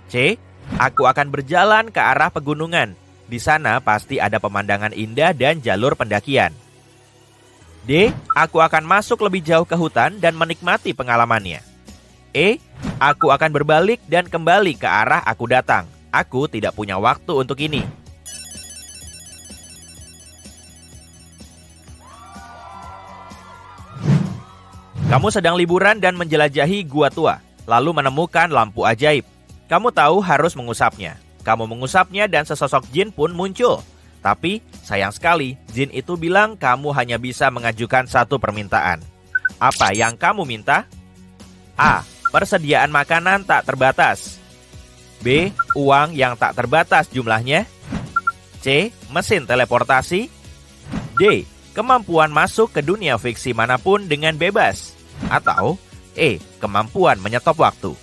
C. Aku akan berjalan ke arah pegunungan. Di sana pasti ada pemandangan indah dan jalur pendakian. D. Aku akan masuk lebih jauh ke hutan dan menikmati pengalamannya. E. Aku akan berbalik dan kembali ke arah aku datang. Aku tidak punya waktu untuk ini. Kamu sedang liburan dan menjelajahi gua tua, lalu menemukan lampu ajaib. Kamu tahu harus mengusapnya. Kamu mengusapnya dan sesosok jin pun muncul. Tapi sayang sekali, jin itu bilang kamu hanya bisa mengajukan satu permintaan. Apa yang kamu minta? A. Persediaan makanan tak terbatas. B. Uang yang tak terbatas jumlahnya. C. Mesin teleportasi. D. Kemampuan masuk ke dunia fiksi manapun dengan bebas. Atau E. Kemampuan menyetop waktu.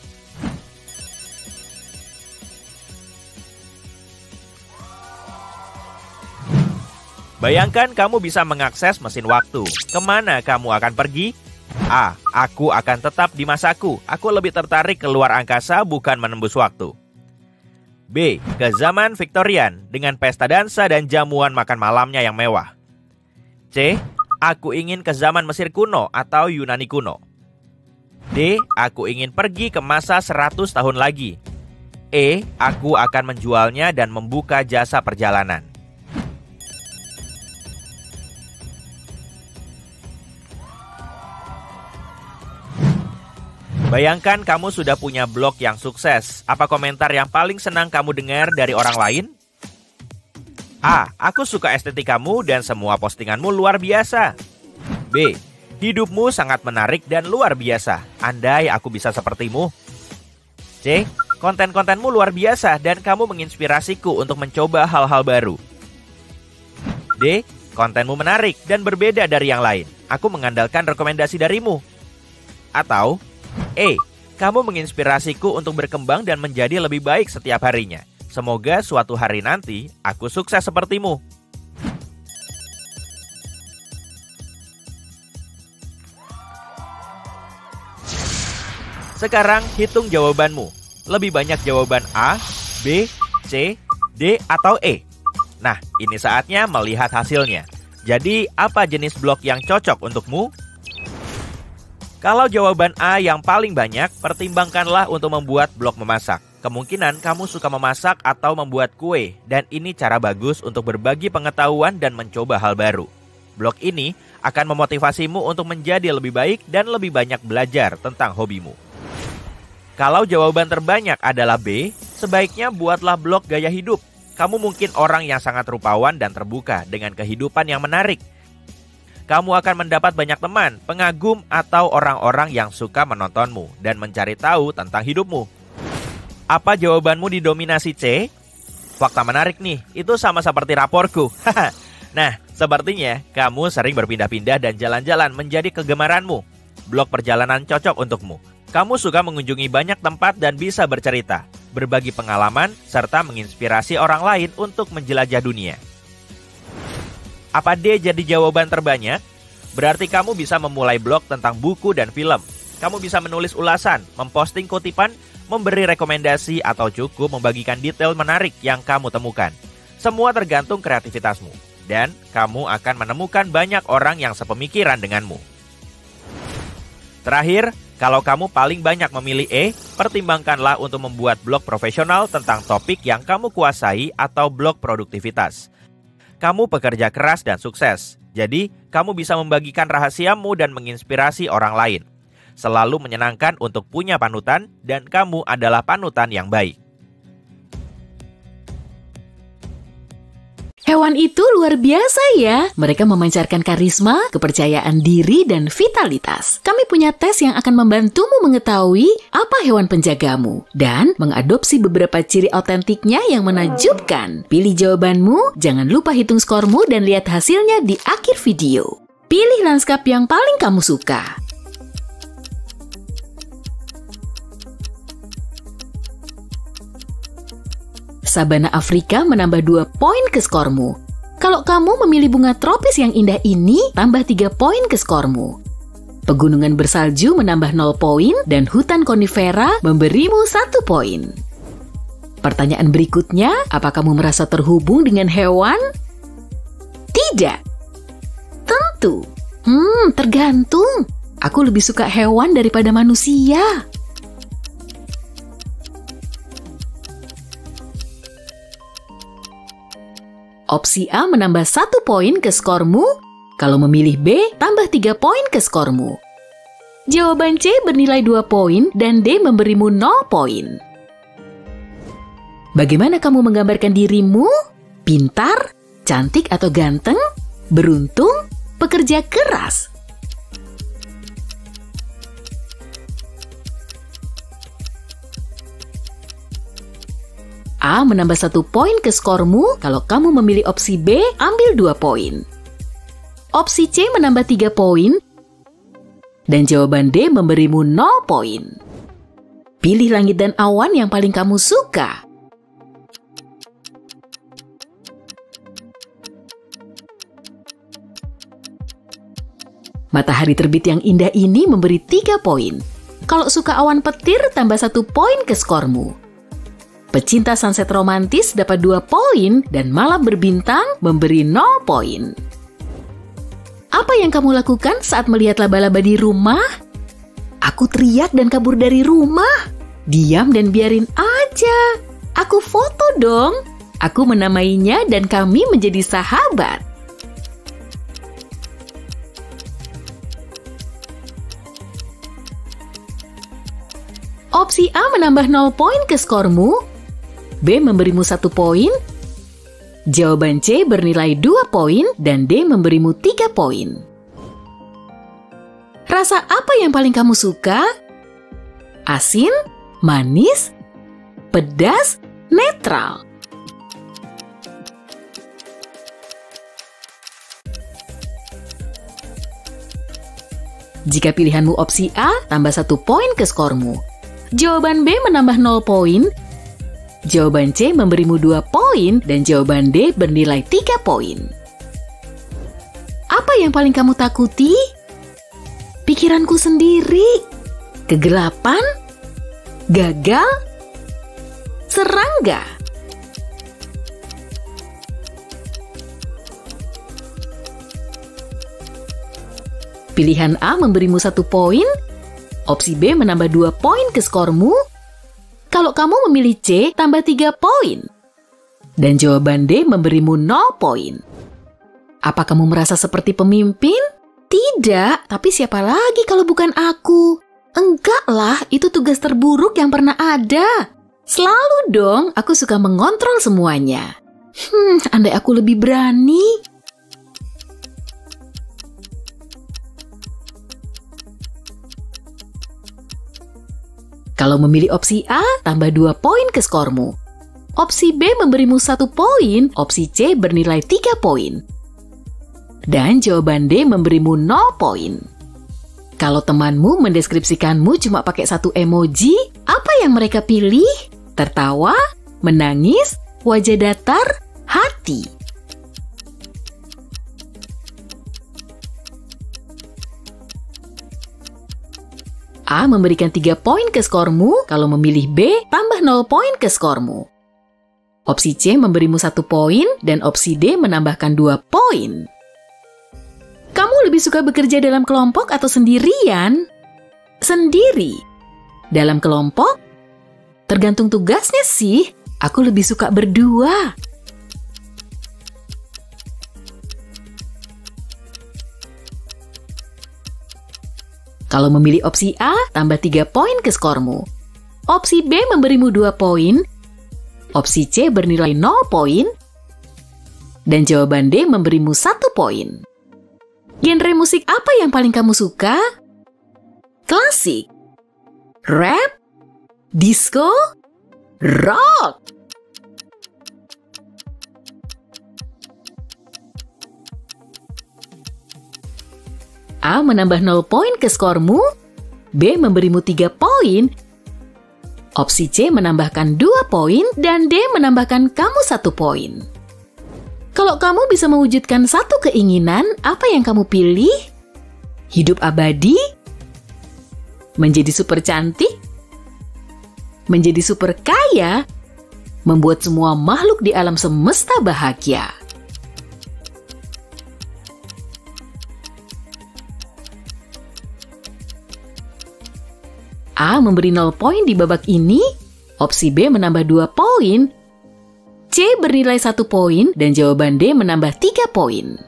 Bayangkan kamu bisa mengakses mesin waktu. Kemana kamu akan pergi? A. Aku akan tetap di masaku. Aku lebih tertarik keluar angkasa bukan menembus waktu. B. Ke zaman Victorian dengan pesta dansa dan jamuan makan malamnya yang mewah. C. Aku ingin ke zaman Mesir kuno atau Yunani kuno. D. Aku ingin pergi ke masa 100 tahun lagi. E. Aku akan menjualnya dan membuka jasa perjalanan. Bayangkan kamu sudah punya blog yang sukses. Apa komentar yang paling senang kamu dengar dari orang lain? A. Aku suka estetika kamu dan semua postinganmu luar biasa. B. Hidupmu sangat menarik dan luar biasa. Andai aku bisa sepertimu. C. Konten-kontenmu luar biasa dan kamu menginspirasiku untuk mencoba hal-hal baru. D. Kontenmu menarik dan berbeda dari yang lain. Aku mengandalkan rekomendasi darimu. Atau E. Kamu menginspirasiku untuk berkembang dan menjadi lebih baik setiap harinya. Semoga suatu hari nanti aku sukses sepertimu. Sekarang hitung jawabanmu. Lebih banyak jawaban A, B, C, D, atau E. Nah, ini saatnya melihat hasilnya. Jadi, apa jenis blog yang cocok untukmu? Kalau jawaban A yang paling banyak, pertimbangkanlah untuk membuat blog memasak. Kemungkinan kamu suka memasak atau membuat kue, dan ini cara bagus untuk berbagi pengetahuan dan mencoba hal baru. Blog ini akan memotivasimu untuk menjadi lebih baik dan lebih banyak belajar tentang hobimu. Kalau jawaban terbanyak adalah B, sebaiknya buatlah blog gaya hidup. Kamu mungkin orang yang sangat rupawan dan terbuka dengan kehidupan yang menarik. Kamu akan mendapat banyak teman, pengagum, atau orang-orang yang suka menontonmu dan mencari tahu tentang hidupmu. Apa jawabanmu didominasi C? Fakta menarik nih, itu sama seperti raporku. Nah, sepertinya kamu sering berpindah-pindah dan jalan-jalan menjadi kegemaranmu. Blog perjalanan cocok untukmu. Kamu suka mengunjungi banyak tempat dan bisa bercerita, berbagi pengalaman, serta menginspirasi orang lain untuk menjelajah dunia. Apa D jadi jawaban terbanyak? Berarti kamu bisa memulai blog tentang buku dan film. Kamu bisa menulis ulasan, memposting kutipan, memberi rekomendasi, atau cukup membagikan detail menarik yang kamu temukan. Semua tergantung kreativitasmu, dan kamu akan menemukan banyak orang yang sepemikiran denganmu. Terakhir, kalau kamu paling banyak memilih E, pertimbangkanlah untuk membuat blog profesional tentang topik yang kamu kuasai atau blog produktivitas. Kamu pekerja keras dan sukses, jadi kamu bisa membagikan rahasiamu dan menginspirasi orang lain. Selalu menyenangkan untuk punya panutan, dan kamu adalah panutan yang baik. Hewan itu luar biasa ya. Mereka memancarkan karisma, kepercayaan diri, dan vitalitas. Kami punya tes yang akan membantumu mengetahui apa hewan penjagamu dan mengadopsi beberapa ciri autentiknya yang menakjubkan. Pilih jawabanmu, jangan lupa hitung skormu dan lihat hasilnya di akhir video. Pilih lanskap yang paling kamu suka. Sabana Afrika menambah 2 poin ke skormu. Kalau kamu memilih bunga tropis yang indah ini, tambah 3 poin ke skormu. Pegunungan bersalju menambah 0 poin dan hutan konifera memberimu 1 poin. Pertanyaan berikutnya, apa kamu merasa terhubung dengan hewan? Tidak. Tentu. Tergantung. Aku lebih suka hewan daripada manusia. Opsi A menambah 1 poin ke skormu. Kalau memilih B, tambah 3 poin ke skormu. Jawaban C bernilai 2 poin dan D memberimu 0 poin. Bagaimana kamu menggambarkan dirimu? Pintar, cantik atau ganteng? Beruntung, pekerja keras? A menambah 1 poin ke skormu. Kalau kamu memilih opsi B, ambil 2 poin. Opsi C menambah 3 poin. Dan jawaban D memberimu 0 poin. Pilih langit dan awan yang paling kamu suka. Matahari terbit yang indah ini memberi 3 poin. Kalau suka awan petir, tambah 1 poin ke skormu. Pecinta sunset romantis dapat 2 poin dan malam berbintang memberi 0 poin. Apa yang kamu lakukan saat melihat laba-laba di rumah? Aku teriak dan kabur dari rumah. Diam dan biarin aja. Aku foto dong. Aku menamainya dan kami menjadi sahabat. Opsi A menambah 0 poin ke skormu. B memberimu 1 poin. Jawaban C bernilai 2 poin dan D memberimu 3 poin. Rasa apa yang paling kamu suka? Asin, manis, pedas, netral. Jika pilihanmu opsi A, tambah 1 poin ke skormu. Jawaban B menambah 0 poin. Jawaban C memberimu 2 poin dan jawaban D bernilai 3 poin. Apa yang paling kamu takuti? Pikiranku sendiri. Kegelapan? Gagal? Serangga? Pilihan A memberimu 1 poin. Opsi B menambah 2 poin ke skormu. Kalau kamu memilih C, tambah 3 poin. Dan jawaban D memberimu 0 poin. Apa kamu merasa seperti pemimpin? Tidak, tapi siapa lagi kalau bukan aku? Enggak lah, itu tugas terburuk yang pernah ada. Selalu dong, aku suka mengontrol semuanya. Andai aku lebih berani. Kalau memilih opsi A, tambah 2 poin ke skormu. Opsi B memberimu 1 poin, opsi C bernilai 3 poin. Dan jawaban D memberimu 0 poin. Kalau temanmu mendeskripsikanmu cuma pakai satu emoji, apa yang mereka pilih? Tertawa, menangis, wajah datar, hati. A memberikan 3 poin ke skormu, kalau memilih B, tambah 0 poin ke skormu. Opsi C memberimu 1 poin, dan opsi D menambahkan 2 poin. Kamu lebih suka bekerja dalam kelompok atau sendirian? Sendiri. Dalam kelompok? Tergantung tugasnya sih, aku lebih suka berdua. Kalau memilih opsi A, tambah 3 poin ke skormu. Opsi B memberimu 2 poin, opsi C bernilai 0 poin, dan jawaban D memberimu 1 poin. Genre musik apa yang paling kamu suka? Klasik, rap, disco, rock. A menambah 0 poin ke skormu, B memberimu 3 poin, opsi C menambahkan 2 poin, dan D menambahkan kamu 1 poin. Kalau kamu bisa mewujudkan satu keinginan, apa yang kamu pilih? Hidup abadi? Menjadi super cantik? Menjadi super kaya? Membuat semua makhluk di alam semesta bahagia? A memberi 0 poin di babak ini, opsi B menambah 2 poin, C bernilai 1 poin, dan jawaban D menambah 3 poin.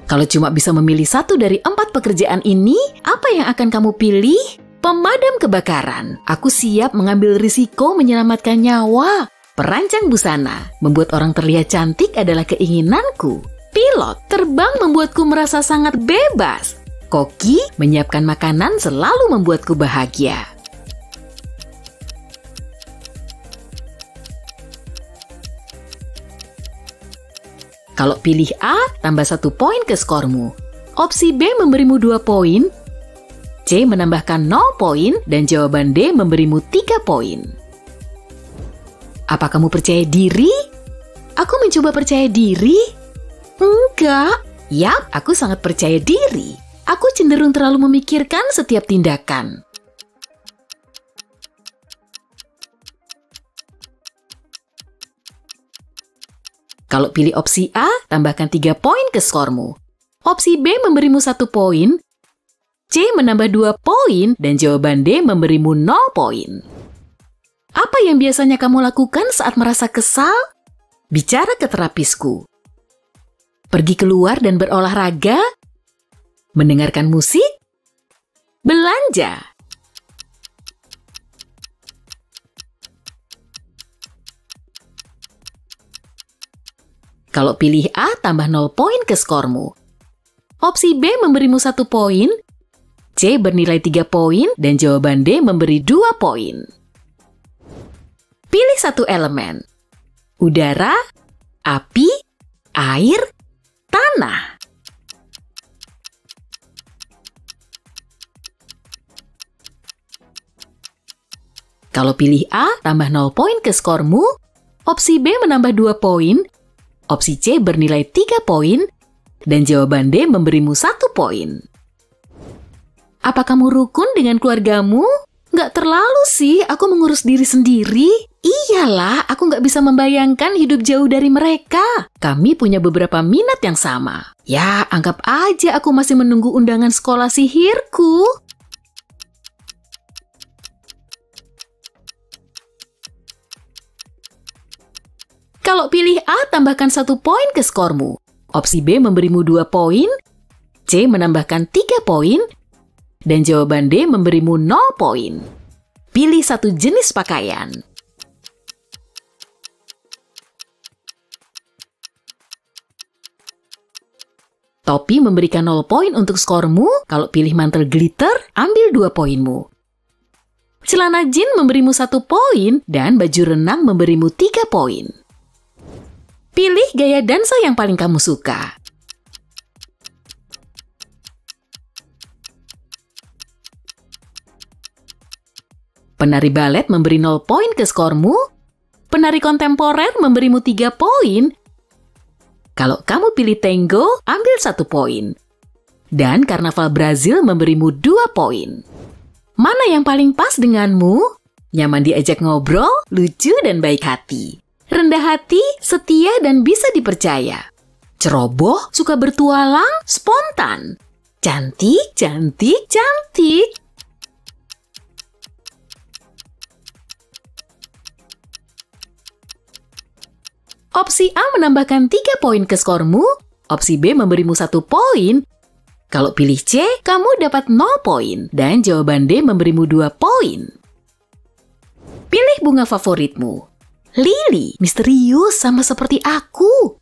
Kalau cuma bisa memilih 1 dari 4 pekerjaan ini, apa yang akan kamu pilih? Pemadam kebakaran. Aku siap mengambil risiko menyelamatkan nyawa. Perancang busana. Membuat orang terlihat cantik adalah keinginanku. Pilot. Terbang membuatku merasa sangat bebas. Koki, menyiapkan makanan selalu membuatku bahagia. Kalau pilih A, tambah 1 poin ke skormu. Opsi B memberimu 2 poin, C menambahkan 0 poin, dan jawaban D memberimu 3 poin. Apa kamu percaya diri? Aku mencoba percaya diri? Enggak. Yap, aku sangat percaya diri. Aku cenderung terlalu memikirkan setiap tindakan. Kalau pilih opsi A, tambahkan 3 poin ke skormu. Opsi B memberimu 1 poin, C menambah 2 poin, dan jawaban D memberimu 0 poin. Apa yang biasanya kamu lakukan saat merasa kesal? Bicara ke terapisku. Pergi keluar dan berolahraga? Mendengarkan musik? Belanja? Kalau pilih A, tambah 0 poin ke skormu. Opsi B memberimu 1 poin, C bernilai 3 poin, dan jawaban D memberi 2 poin. Pilih 1 elemen. Udara, api, air, tanah. Kalau pilih A, tambah 0 poin ke skormu. Opsi B menambah 2 poin, opsi C bernilai 3 poin, dan jawaban D memberimu 1 poin. Apa kamu rukun dengan keluargamu? Nggak terlalu sih, aku mengurus diri sendiri. Iyalah, aku nggak bisa membayangkan hidup jauh dari mereka. Kami punya beberapa minat yang sama. Ya, anggap aja aku masih menunggu undangan sekolah sihirku. Kalau pilih A, tambahkan 1 poin ke skormu. Opsi B memberimu 2 poin, C menambahkan 3 poin, dan jawaban D memberimu 0 poin. Pilih 1 jenis pakaian. Topi memberikan 0 poin untuk skormu. Kalau pilih mantel glitter, ambil 2 poinmu. Celana jin memberimu 1 poin, dan baju renang memberimu 3 poin. Pilih gaya dansa yang paling kamu suka. Penari balet memberi 0 poin ke skormu. Penari kontemporer memberimu 3 poin. Kalau kamu pilih tango, ambil 1 poin. Dan karnaval Brazil memberimu 2 poin. Mana yang paling pas denganmu? Nyaman diajak ngobrol, lucu dan baik hati. Rendah hati, setia dan bisa dipercaya. Ceroboh, suka bertualang, spontan. Cantik, cantik, cantik. Opsi A menambahkan 3 poin ke skormu. Opsi B memberimu 1 poin. Kalau pilih C, kamu dapat 0 poin. Dan jawaban D memberimu 2 poin. Pilih bunga favoritmu. Lili, misterius sama seperti aku.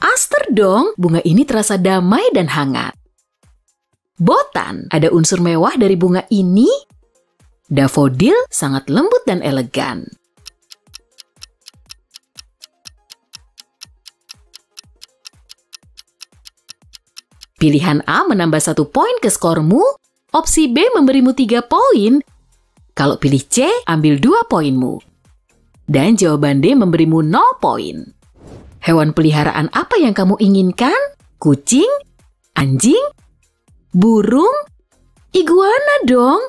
Aster dong, bunga ini terasa damai dan hangat. Botan, ada unsur mewah dari bunga ini. Dafodil, sangat lembut dan elegan. Pilihan A menambah 1 poin ke skormu. Opsi B memberimu 3 poin. Kalau pilih C, ambil 2 poinmu. Dan jawaban D memberimu 0 poin. Hewan peliharaan apa yang kamu inginkan? Kucing? Anjing? Burung? Iguana dong!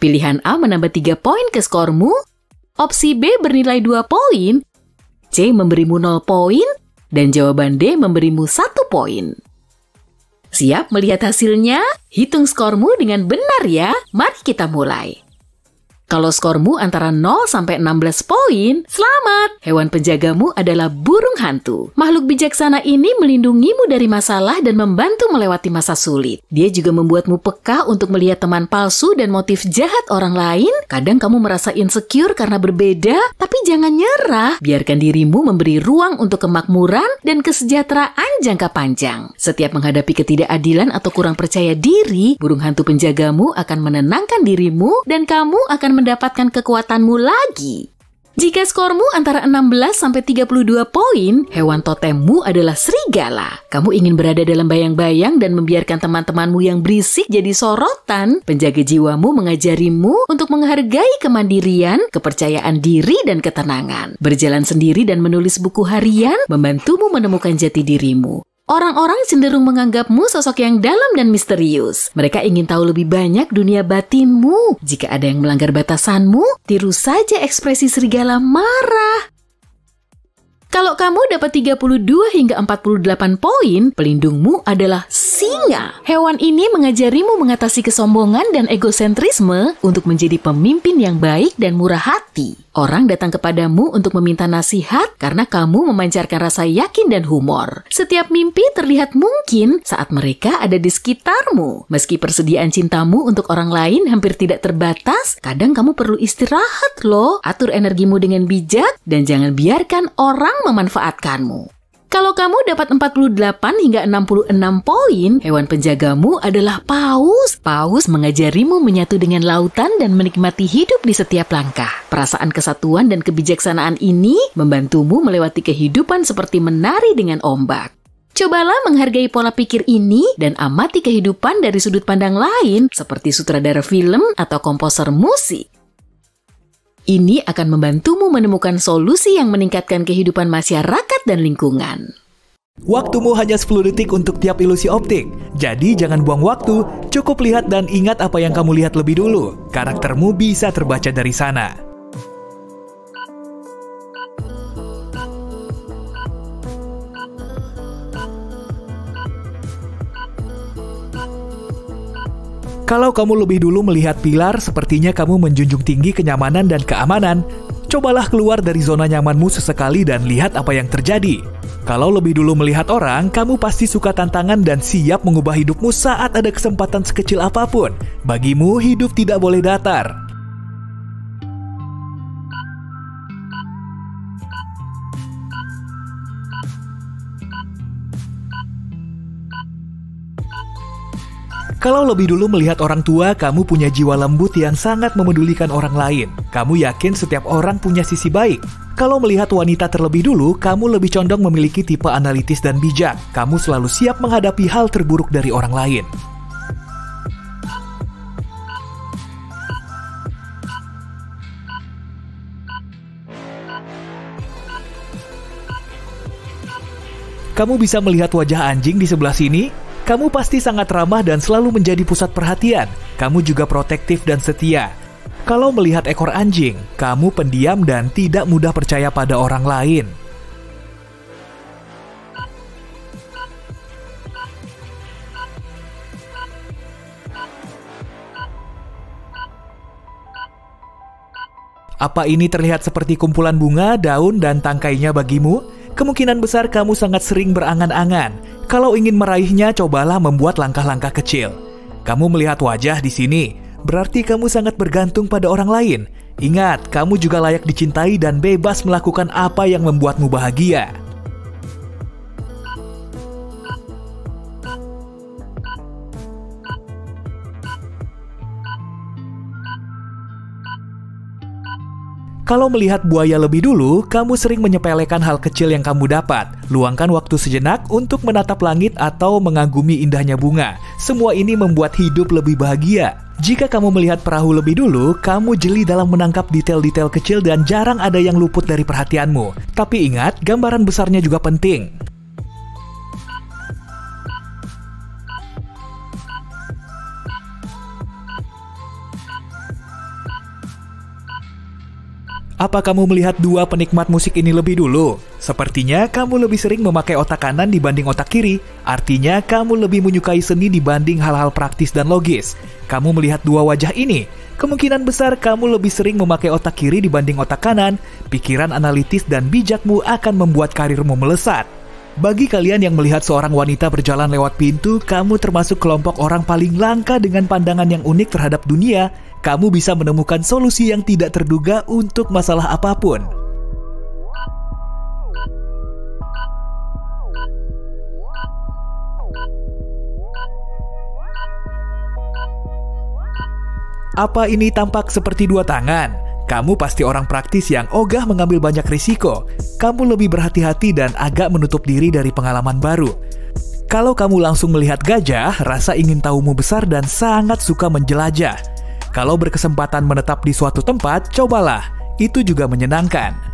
Pilihan A menambah 3 poin ke skormu. Opsi B bernilai 2 poin. C memberimu 0 poin. Dan jawaban D memberimu 1 poin. Siap melihat hasilnya? Hitung skormu dengan benar ya. Mari kita mulai. Kalau skormu antara 0 sampai 16 poin, selamat! Hewan penjagamu adalah burung hantu. Makhluk bijaksana ini melindungimu dari masalah dan membantu melewati masa sulit. Dia juga membuatmu peka untuk melihat teman palsu dan motif jahat orang lain. Kadang kamu merasa insecure karena berbeda, tapi jangan nyerah. Biarkan dirimu memberi ruang untuk kemakmuran dan kesejahteraan jangka panjang. Setiap menghadapi ketidakadilan atau kurang percaya diri, burung hantu penjagamu akan menenangkan dirimu dan kamu akan mendapatkan kekuatanmu lagi. Jika skormu antara 16 sampai 32 poin, hewan totemmu adalah serigala. Kamu ingin berada dalam bayang-bayang dan membiarkan teman-temanmu yang berisik jadi sorotan. Penjaga jiwamu mengajarimu untuk menghargai kemandirian, kepercayaan diri, dan ketenangan. Berjalan sendiri dan menulis buku harian membantumu menemukan jati dirimu. Orang-orang cenderung menganggapmu sosok yang dalam dan misterius. Mereka ingin tahu lebih banyak dunia batinmu. Jika ada yang melanggar batasanmu, tiru saja ekspresi serigala marah. Kalau kamu dapat 32 hingga 48 poin, pelindungmu adalah singa. Hewan ini mengajarimu mengatasi kesombongan dan egosentrisme untuk menjadi pemimpin yang baik dan murah hati. Orang datang kepadamu untuk meminta nasihat karena kamu memancarkan rasa yakin dan humor. Setiap mimpi terlihat mungkin saat mereka ada di sekitarmu. Meski persediaan cintamu untuk orang lain hampir tidak terbatas, kadang kamu perlu istirahat loh. Atur energimu dengan bijak dan jangan biarkan orang memanfaatkanmu. Kalau kamu dapat 48 hingga 66 poin, hewan penjagamu adalah paus. Paus mengajarimu menyatu dengan lautan dan menikmati hidup di setiap langkah. Perasaan kesatuan dan kebijaksanaan ini membantumu melewati kehidupan seperti menari dengan ombak. Cobalah menghargai pola pikir ini dan amati kehidupan dari sudut pandang lain seperti sutradara film atau komposer musik. Ini akan membantumu menemukan solusi yang meningkatkan kehidupan masyarakat dan lingkungan. Waktumu hanya 10 detik untuk tiap ilusi optik. Jadi jangan buang waktu, cukup lihat dan ingat apa yang kamu lihat lebih dulu. Karaktermu bisa terbaca dari sana. Kalau kamu lebih dulu melihat pilar, sepertinya kamu menjunjung tinggi kenyamanan dan keamanan. Cobalah keluar dari zona nyamanmu sesekali dan lihat apa yang terjadi. Kalau lebih dulu melihat orang, kamu pasti suka tantangan dan siap mengubah hidupmu saat ada kesempatan sekecil apapun. Bagimu, hidup tidak boleh datar. Kalau lebih dulu melihat orang tua, kamu punya jiwa lembut yang sangat memedulikan orang lain. Kamu yakin setiap orang punya sisi baik. Kalau melihat wanita terlebih dulu, kamu lebih condong memiliki tipe analitis dan bijak. Kamu selalu siap menghadapi hal terburuk dari orang lain. Kamu bisa melihat wajah anjing di sebelah sini? Kamu pasti sangat ramah dan selalu menjadi pusat perhatian. Kamu juga protektif dan setia. Kalau melihat ekor anjing, kamu pendiam dan tidak mudah percaya pada orang lain. Apa ini terlihat seperti kumpulan bunga, daun, dan tangkainya bagimu? Kemungkinan besar kamu sangat sering berangan-angan. Kalau ingin meraihnya, cobalah membuat langkah-langkah kecil. Kamu melihat wajah di sini, berarti kamu sangat bergantung pada orang lain. Ingat, kamu juga layak dicintai dan bebas melakukan apa yang membuatmu bahagia. Kalau melihat buaya lebih dulu, kamu sering menyepelekan hal kecil yang kamu dapat. Luangkan waktu sejenak untuk menatap langit atau mengagumi indahnya bunga. Semua ini membuat hidup lebih bahagia. Jika kamu melihat perahu lebih dulu, kamu jeli dalam menangkap detail-detail kecil dan jarang ada yang luput dari perhatianmu. Tapi ingat, gambaran besarnya juga penting. Apa kamu melihat dua penikmat musik ini lebih dulu? Sepertinya kamu lebih sering memakai otak kanan dibanding otak kiri. Artinya kamu lebih menyukai seni dibanding hal-hal praktis dan logis. Kamu melihat dua wajah ini? Kemungkinan besar kamu lebih sering memakai otak kiri dibanding otak kanan. Pikiran analitis dan bijakmu akan membuat karirmu melesat. Bagi kalian yang melihat seorang wanita berjalan lewat pintu, kamu termasuk kelompok orang paling langka dengan pandangan yang unik terhadap dunia. Kamu bisa menemukan solusi yang tidak terduga untuk masalah apapun. Apa ini tampak seperti dua tangan? Kamu pasti orang praktis yang ogah mengambil banyak risiko. Kamu lebih berhati-hati dan agak menutup diri dari pengalaman baru. Kalau kamu langsung melihat gajah, rasa ingin tahumu besar dan sangat suka menjelajah. Kalau berkesempatan menetap di suatu tempat, cobalah. Itu juga menyenangkan.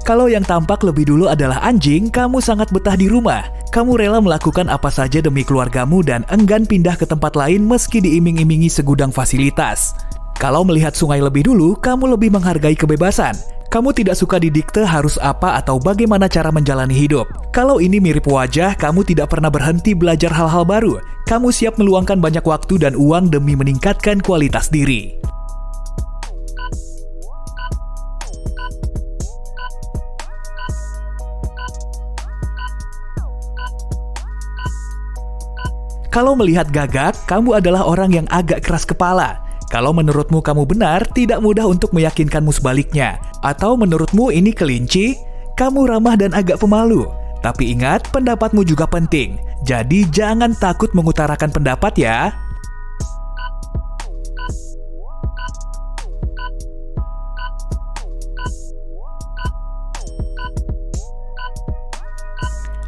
Kalau yang tampak lebih dulu adalah anjing, kamu sangat betah di rumah. Kamu rela melakukan apa saja demi keluargamu dan enggan pindah ke tempat lain meski diiming-imingi segudang fasilitas. Kalau melihat sungai lebih dulu, kamu lebih menghargai kebebasan. Kamu tidak suka didikte harus apa atau bagaimana cara menjalani hidup. Kalau ini mirip wajah, kamu tidak pernah berhenti belajar hal-hal baru. Kamu siap meluangkan banyak waktu dan uang demi meningkatkan kualitas diri. Kalau melihat gagak, kamu adalah orang yang agak keras kepala. Kalau menurutmu kamu benar, tidak mudah untuk meyakinkanmu sebaliknya. Atau menurutmu ini kelinci, kamu ramah dan agak pemalu. Tapi ingat, pendapatmu juga penting. Jadi jangan takut mengutarakan pendapat ya.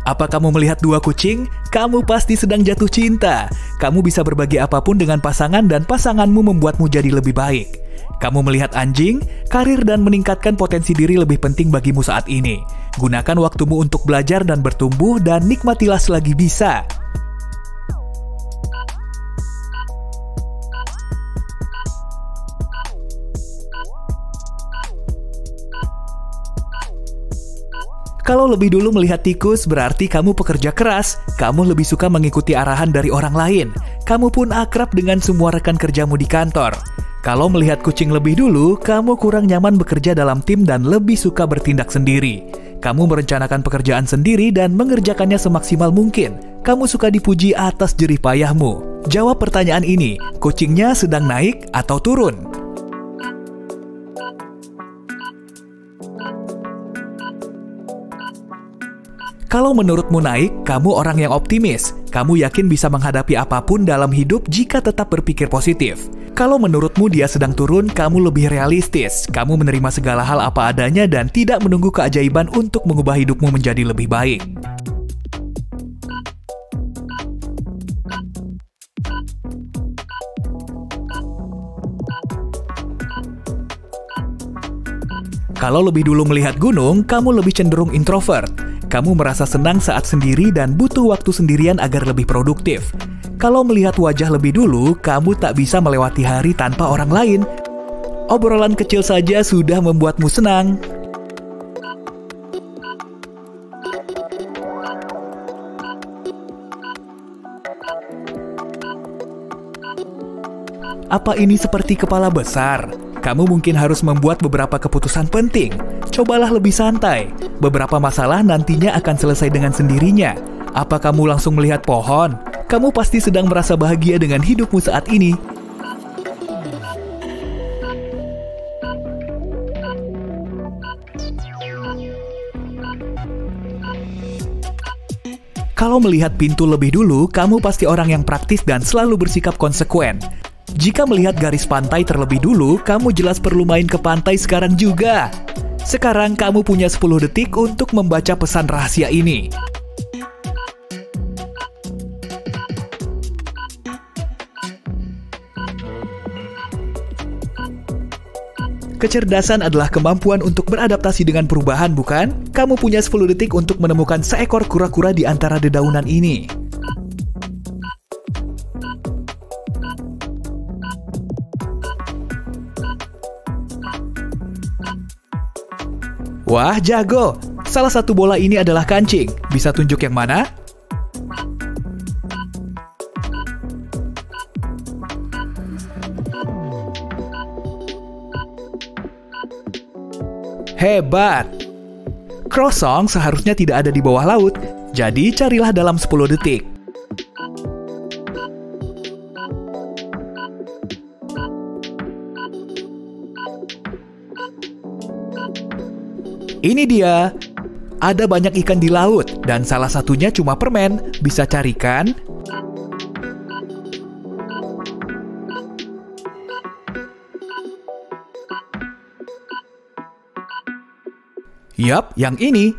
Apa kamu melihat dua kucing? Kamu pasti sedang jatuh cinta. Kamu bisa berbagi apapun dengan pasangan dan pasanganmu membuatmu jadi lebih baik. Kamu melihat anjing, karir dan meningkatkan potensi diri lebih penting bagimu saat ini. Gunakan waktumu untuk belajar dan bertumbuh dan nikmatilah selagi bisa. Kalau lebih dulu melihat tikus, berarti kamu pekerja keras. Kamu lebih suka mengikuti arahan dari orang lain. Kamu pun akrab dengan semua rekan kerjamu di kantor. Kalau melihat kucing lebih dulu, kamu kurang nyaman bekerja dalam tim dan lebih suka bertindak sendiri. Kamu merencanakan pekerjaan sendiri dan mengerjakannya semaksimal mungkin. Kamu suka dipuji atas jerih payahmu. Jawab pertanyaan ini, kucingnya sedang naik atau turun? Kalau menurutmu naik, kamu orang yang optimis. Kamu yakin bisa menghadapi apapun dalam hidup jika tetap berpikir positif. Kalau menurutmu dia sedang turun, kamu lebih realistis. Kamu menerima segala hal apa adanya dan tidak menunggu keajaiban untuk mengubah hidupmu menjadi lebih baik. Kalau lebih dulu melihat gunung, kamu lebih cenderung introvert. Kamu merasa senang saat sendiri dan butuh waktu sendirian agar lebih produktif. Kalau melihat wajah lebih dulu, kamu tak bisa melewati hari tanpa orang lain. Obrolan kecil saja sudah membuatmu senang. Apa ini seperti kepala besar? Kamu mungkin harus membuat beberapa keputusan penting. Cobalah lebih santai. Beberapa masalah nantinya akan selesai dengan sendirinya. Apa kamu langsung melihat pohon? Kamu pasti sedang merasa bahagia dengan hidupmu saat ini. Kalau melihat pintu lebih dulu, kamu pasti orang yang praktis dan selalu bersikap konsekuen. Jika melihat garis pantai terlebih dulu, kamu jelas perlu main ke pantai sekarang juga. Sekarang kamu punya 10 detik untuk membaca pesan rahasia ini. Kecerdasan adalah kemampuan untuk beradaptasi dengan perubahan, bukan? Kamu punya 10 detik untuk menemukan seekor kura-kura di antara dedaunan ini. Wah, jago! Salah satu bola ini adalah kancing. Bisa tunjuk yang mana? Hebat! Croissant seharusnya tidak ada di bawah laut, jadi carilah dalam 10 detik. Ini dia. Ada banyak ikan di laut, dan salah satunya cuma permen. Bisa carikan? Yap, yang ini.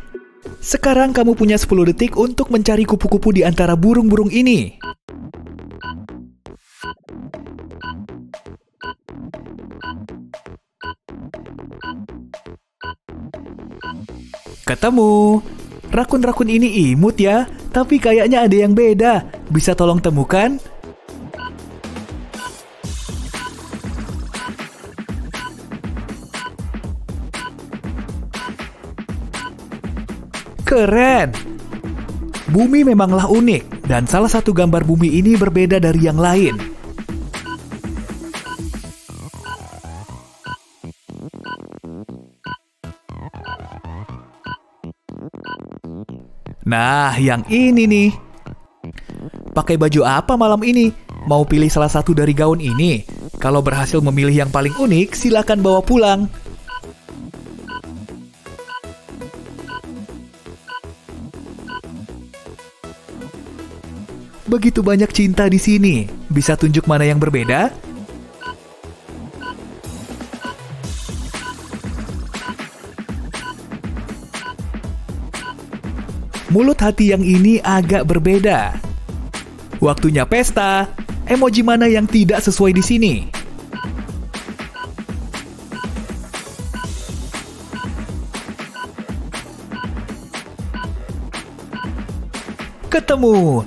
Sekarang kamu punya 10 detik untuk mencari kupu-kupu di antara burung-burung ini. Ketemu. Rakun-rakun ini imut ya, tapi kayaknya ada yang beda. Bisa tolong temukan? Keren! Bumi memanglah unik, dan salah satu gambar bumi ini berbeda dari yang lain. Nah, yang ini nih. Pakai baju apa malam ini? Mau pilih salah satu dari gaun ini? Kalau berhasil memilih yang paling unik, silakan bawa pulang. Begitu banyak cinta di sini. Bisa tunjuk mana yang berbeda? Mulut hati yang ini agak berbeda. Waktunya pesta. Emoji mana yang tidak sesuai di sini? Ketemu.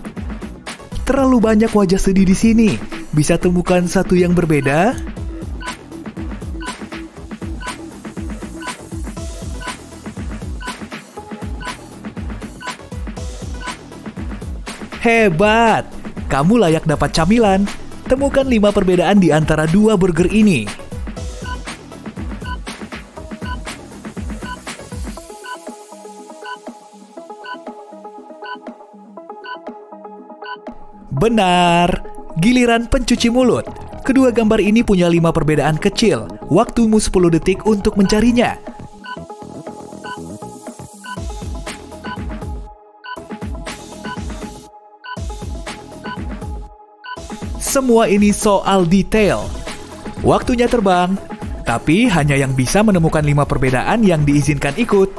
Terlalu banyak wajah sedih di sini. Bisa temukan satu yang berbeda? Hebat! Kamu layak dapat camilan. Temukan 5 perbedaan di antara 2 burger ini. Benar! Giliran pencuci mulut. Kedua gambar ini punya 5 perbedaan kecil. Waktumu 10 detik untuk mencarinya. Semua ini soal detail. Waktunya terbang, tapi hanya yang bisa menemukan 5 perbedaan yang diizinkan ikut.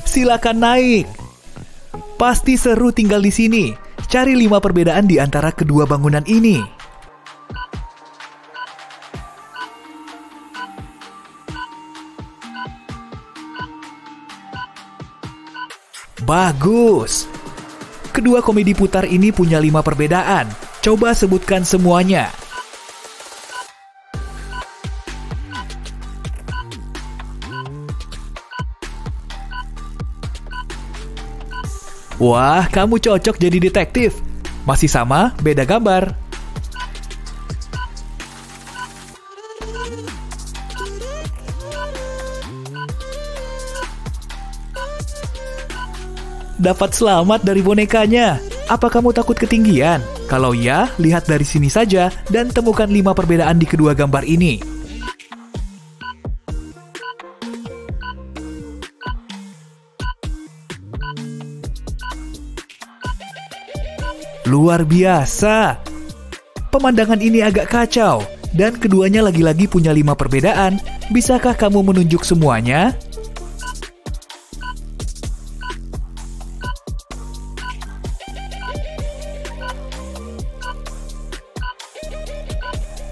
Silakan naik. Pasti seru tinggal di sini. Cari 5 perbedaan di antara kedua bangunan ini. Bagus. Kedua komedi putar ini punya 5 perbedaan. Coba sebutkan semuanya. Wah, kamu cocok jadi detektif. Masih sama, beda gambar. Dapat selamat dari bonekanya. Apa kamu takut ketinggian? Kalau ya, lihat dari sini saja dan temukan 5 perbedaan di kedua gambar ini. Luar biasa. Pemandangan ini agak kacau, dan keduanya lagi-lagi punya 5 perbedaan. Bisakah kamu menunjuk semuanya?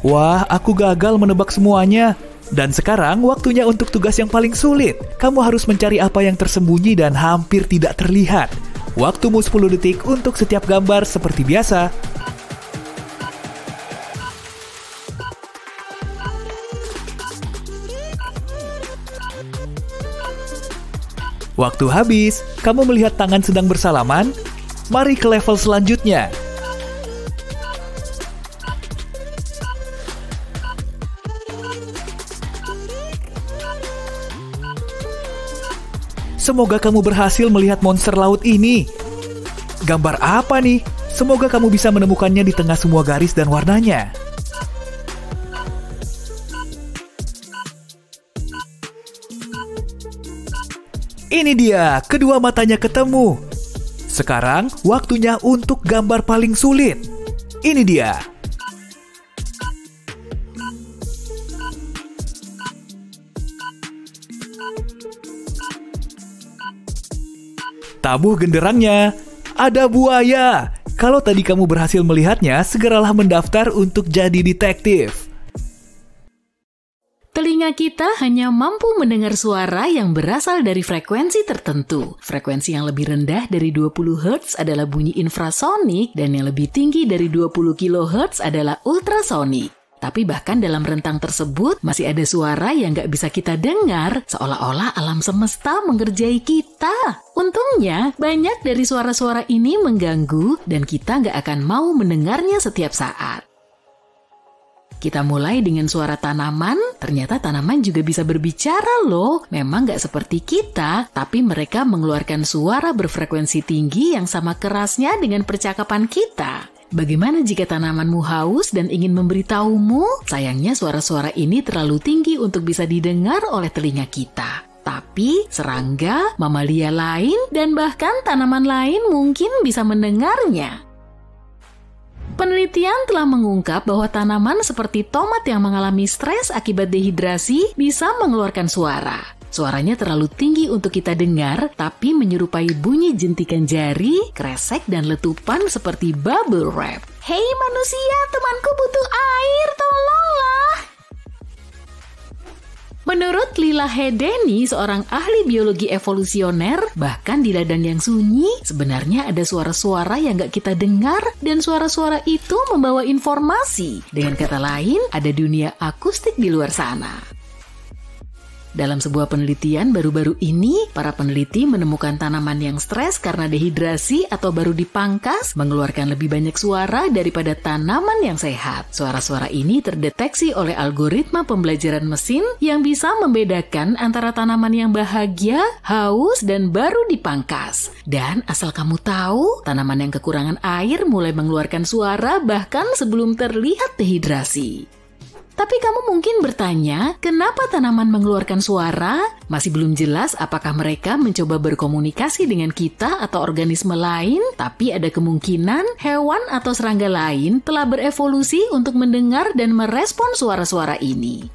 Wah, aku gagal menebak semuanya. Dan sekarang waktunya untuk tugas yang paling sulit. Kamu harus mencari apa yang tersembunyi dan hampir tidak terlihat. Waktumu 10 detik untuk setiap gambar seperti biasa. Waktu habis, kamu melihat tangan sedang bersalaman? Mari ke level selanjutnya. Semoga kamu berhasil melihat monster laut ini. Gambar apa nih? Semoga kamu bisa menemukannya di tengah semua garis dan warnanya. Ini dia, kedua matanya ketemu. Sekarang waktunya untuk gambar paling sulit. Ini dia. Tabuh genderangnya. Ada buaya. Kalau tadi kamu berhasil melihatnya, segeralah mendaftar untuk jadi detektif. Telinga kita hanya mampu mendengar suara yang berasal dari frekuensi tertentu. Frekuensi yang lebih rendah dari 20 Hz adalah bunyi infrasonik dan yang lebih tinggi dari 20 kHz adalah ultrasonik. Tapi bahkan dalam rentang tersebut masih ada suara yang nggak bisa kita dengar, seolah-olah alam semesta mengerjai kita. Untungnya, banyak dari suara-suara ini mengganggu dan kita nggak akan mau mendengarnya setiap saat. Kita mulai dengan suara tanaman, ternyata tanaman juga bisa berbicara loh. Memang nggak seperti kita, tapi mereka mengeluarkan suara berfrekuensi tinggi yang sama kerasnya dengan percakapan kita. Bagaimana jika tanamanmu haus dan ingin memberitahumu? Sayangnya suara-suara ini terlalu tinggi untuk bisa didengar oleh telinga kita. Tapi serangga, mamalia lain, dan bahkan tanaman lain mungkin bisa mendengarnya. Penelitian telah mengungkap bahwa tanaman seperti tomat yang mengalami stres akibat dehidrasi bisa mengeluarkan suara. Suaranya terlalu tinggi untuk kita dengar, tapi menyerupai bunyi jentikan jari, kresek, dan letupan seperti bubble wrap. Hei manusia, temanku butuh air, tolonglah! Menurut Lila Hedeni, seorang ahli biologi evolusioner, bahkan di ladang yang sunyi, sebenarnya ada suara-suara yang gak kita dengar, dan suara-suara itu membawa informasi. Dengan kata lain, ada dunia akustik di luar sana. Dalam sebuah penelitian baru-baru ini, para peneliti menemukan tanaman yang stres karena dehidrasi atau baru dipangkas mengeluarkan lebih banyak suara daripada tanaman yang sehat. Suara-suara ini terdeteksi oleh algoritma pembelajaran mesin yang bisa membedakan antara tanaman yang bahagia, haus, dan baru dipangkas. Dan asal kamu tahu, tanaman yang kekurangan air mulai mengeluarkan suara bahkan sebelum terlihat dehidrasi. Tapi kamu mungkin bertanya, kenapa tanaman mengeluarkan suara? Masih belum jelas apakah mereka mencoba berkomunikasi dengan kita atau organisme lain, tapi ada kemungkinan hewan atau serangga lain telah berevolusi untuk mendengar dan merespon suara-suara ini.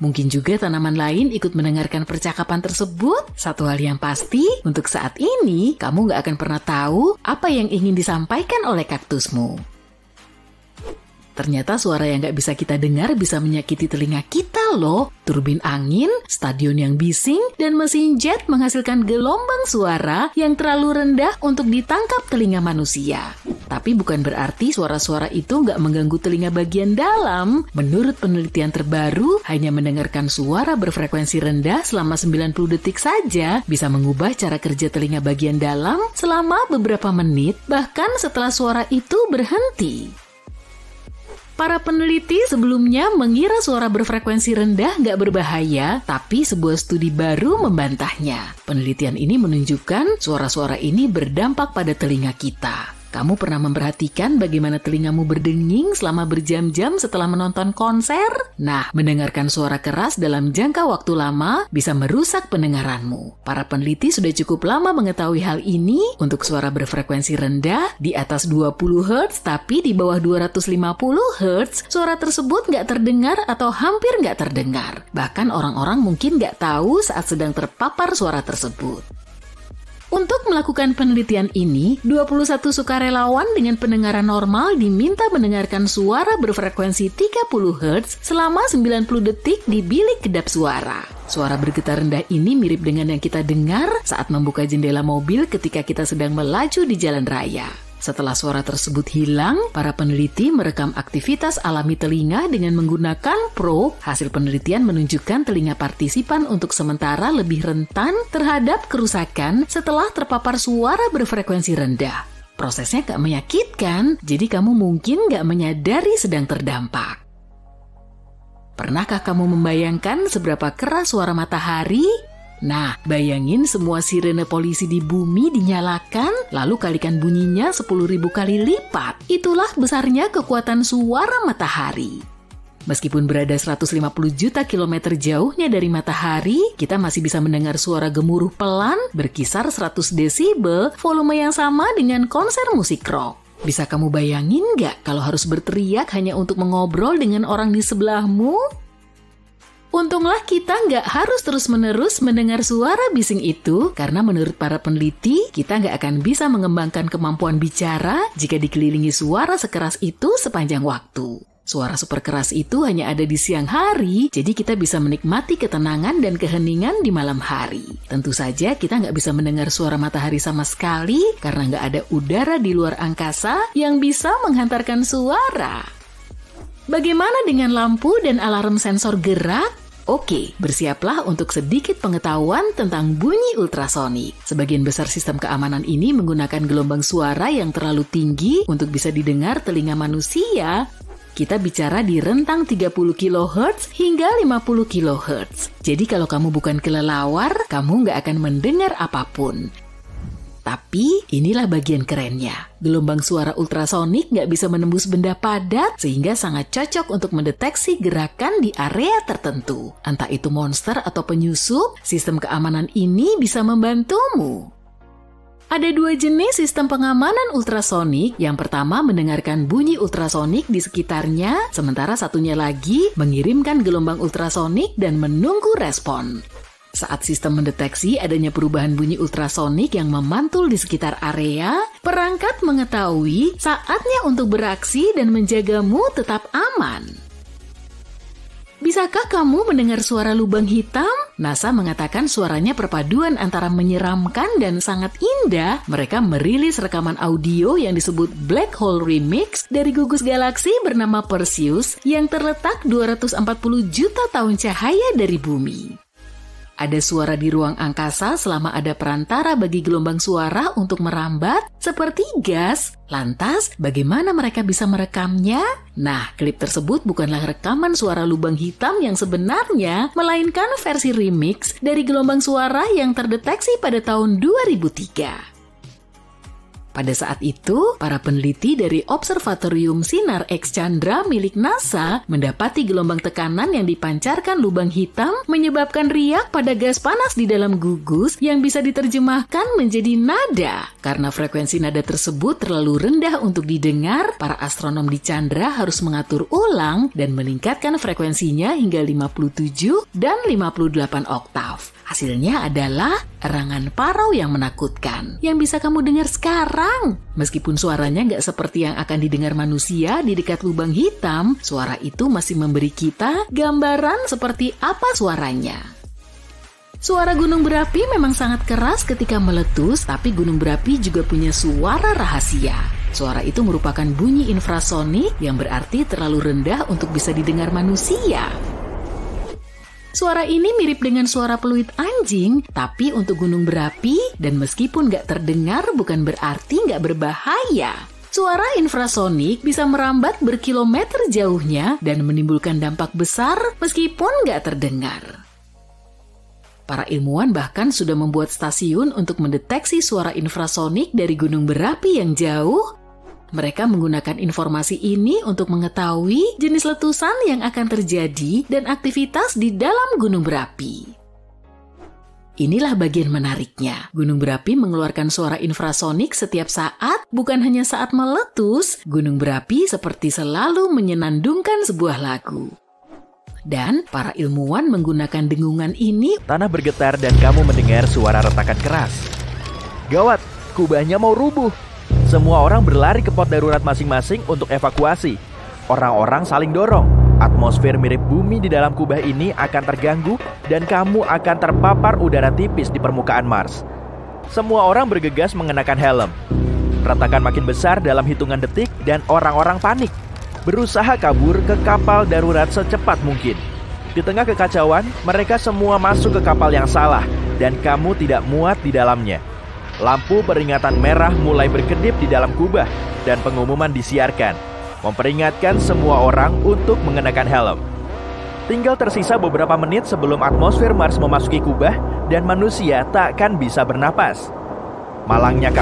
Mungkin juga tanaman lain ikut mendengarkan percakapan tersebut. Satu hal yang pasti, untuk saat ini, kamu nggak akan pernah tahu apa yang ingin disampaikan oleh kaktusmu. Ternyata suara yang nggak bisa kita dengar bisa menyakiti telinga kita loh. Turbin angin, stadion yang bising, dan mesin jet menghasilkan gelombang suara yang terlalu rendah untuk ditangkap telinga manusia. Tapi bukan berarti suara-suara itu nggak mengganggu telinga bagian dalam. Menurut penelitian terbaru, hanya mendengarkan suara berfrekuensi rendah selama 90 detik saja bisa mengubah cara kerja telinga bagian dalam selama beberapa menit, bahkan setelah suara itu berhenti. Para peneliti sebelumnya mengira suara berfrekuensi rendah nggak berbahaya, tapi sebuah studi baru membantahnya. Penelitian ini menunjukkan suara-suara ini berdampak pada telinga kita. Kamu pernah memperhatikan bagaimana telingamu berdenging selama berjam-jam setelah menonton konser? Nah, mendengarkan suara keras dalam jangka waktu lama bisa merusak pendengaranmu. Para peneliti sudah cukup lama mengetahui hal ini. Untuk suara berfrekuensi rendah, di atas 20 Hz tapi di bawah 250 Hz, suara tersebut nggak terdengar atau hampir nggak terdengar. Bahkan orang-orang mungkin nggak tahu saat sedang terpapar suara tersebut. Untuk melakukan penelitian ini, 21 sukarelawan dengan pendengaran normal diminta mendengarkan suara berfrekuensi 30 Hz selama 90 detik di bilik kedap suara. Suara bergetar rendah ini mirip dengan yang kita dengar saat membuka jendela mobil ketika kita sedang melaju di jalan raya. Setelah suara tersebut hilang, para peneliti merekam aktivitas alami telinga dengan menggunakan probe. Hasil penelitian menunjukkan telinga partisipan untuk sementara lebih rentan terhadap kerusakan setelah terpapar suara berfrekuensi rendah. Prosesnya gak menyakitkan, jadi kamu mungkin gak menyadari sedang terdampak. Pernahkah kamu membayangkan seberapa keras suara matahari? Nah, bayangin semua sirene polisi di bumi dinyalakan, lalu kalikan bunyinya 10.000 kali lipat. Itulah besarnya kekuatan suara matahari. Meskipun berada 150 juta kilometer jauhnya dari matahari, kita masih bisa mendengar suara gemuruh pelan berkisar 100 desibel, volume yang sama dengan konser musik rock. Bisa kamu bayangin nggak kalau harus berteriak hanya untuk mengobrol dengan orang di sebelahmu? Untunglah kita nggak harus terus-menerus mendengar suara bising itu, karena menurut para peneliti, kita nggak akan bisa mengembangkan kemampuan bicara jika dikelilingi suara sekeras itu sepanjang waktu. Suara super keras itu hanya ada di siang hari, jadi kita bisa menikmati ketenangan dan keheningan di malam hari. Tentu saja kita nggak bisa mendengar suara matahari sama sekali, karena nggak ada udara di luar angkasa yang bisa menghantarkan suara. Bagaimana dengan lampu dan alarm sensor gerak? Oke, bersiaplah untuk sedikit pengetahuan tentang bunyi ultrasonik. Sebagian besar sistem keamanan ini menggunakan gelombang suara yang terlalu tinggi untuk bisa didengar telinga manusia. Kita bicara di rentang 30 kHz hingga 50 kHz. Jadi kalau kamu bukan kelelawar, kamu nggak akan mendengar apapun. Tapi inilah bagian kerennya. Gelombang suara ultrasonik nggak bisa menembus benda padat sehingga sangat cocok untuk mendeteksi gerakan di area tertentu. Entah itu monster atau penyusup, sistem keamanan ini bisa membantumu. Ada dua jenis sistem pengamanan ultrasonik. Yang pertama mendengarkan bunyi ultrasonik di sekitarnya, sementara satunya lagi mengirimkan gelombang ultrasonik dan menunggu respon. Saat sistem mendeteksi adanya perubahan bunyi ultrasonik yang memantul di sekitar area, perangkat mengetahui saatnya untuk beraksi dan menjagamu tetap aman. Bisakah kamu mendengar suara lubang hitam? NASA mengatakan suaranya perpaduan antara menyeramkan dan sangat indah. Mereka merilis rekaman audio yang disebut Black Hole Remix dari gugus galaksi bernama Perseus yang terletak 240 juta tahun cahaya dari bumi. Ada suara di ruang angkasa selama ada perantara bagi gelombang suara untuk merambat seperti gas. Lantas, bagaimana mereka bisa merekamnya? Nah, klip tersebut bukanlah rekaman suara lubang hitam yang sebenarnya, melainkan versi remix dari gelombang suara yang terdeteksi pada tahun 2003. Pada saat itu, para peneliti dari Observatorium Sinar X Chandra milik NASA mendapati gelombang tekanan yang dipancarkan lubang hitam menyebabkan riak pada gas panas di dalam gugus yang bisa diterjemahkan menjadi nada. Karena frekuensi nada tersebut terlalu rendah untuk didengar, para astronom di Chandra harus mengatur ulang dan meningkatkan frekuensinya hingga 57 dan 58 oktav. Hasilnya adalah erangan parau yang menakutkan, yang bisa kamu dengar sekarang. Meskipun suaranya nggak seperti yang akan didengar manusia di dekat lubang hitam, suara itu masih memberi kita gambaran seperti apa suaranya. Suara gunung berapi memang sangat keras ketika meletus, tapi gunung berapi juga punya suara rahasia. Suara itu merupakan bunyi infrasonik yang berarti terlalu rendah untuk bisa didengar manusia. Suara ini mirip dengan suara peluit anjing, tapi untuk gunung berapi, dan meskipun nggak terdengar bukan berarti nggak berbahaya. Suara infrasonik bisa merambat berkilometer jauhnya dan menimbulkan dampak besar meskipun nggak terdengar. Para ilmuwan bahkan sudah membuat stasiun untuk mendeteksi suara infrasonik dari gunung berapi yang jauh. Mereka menggunakan informasi ini untuk mengetahui jenis letusan yang akan terjadi dan aktivitas di dalam gunung berapi. Inilah bagian menariknya. Gunung berapi mengeluarkan suara infrasonik setiap saat, bukan hanya saat meletus. Gunung berapi seperti selalu menyenandungkan sebuah lagu. Dan para ilmuwan menggunakan dengungan ini. Tanah bergetar dan kamu mendengar suara retakan keras. Gawat, kubahnya mau rubuh. Semua orang berlari ke pos darurat masing-masing untuk evakuasi. Orang-orang saling dorong. Atmosfer mirip bumi di dalam kubah ini akan terganggu dan kamu akan terpapar udara tipis di permukaan Mars. Semua orang bergegas mengenakan helm. Retakan makin besar dalam hitungan detik dan orang-orang panik, berusaha kabur ke kapal darurat secepat mungkin. Di tengah kekacauan, mereka semua masuk ke kapal yang salah dan kamu tidak muat di dalamnya. Lampu peringatan merah mulai berkedip di dalam kubah dan pengumuman disiarkan, memperingatkan semua orang untuk mengenakan helm. Tinggal tersisa beberapa menit sebelum atmosfer Mars memasuki kubah dan manusia takkan bisa bernapas. Malangnya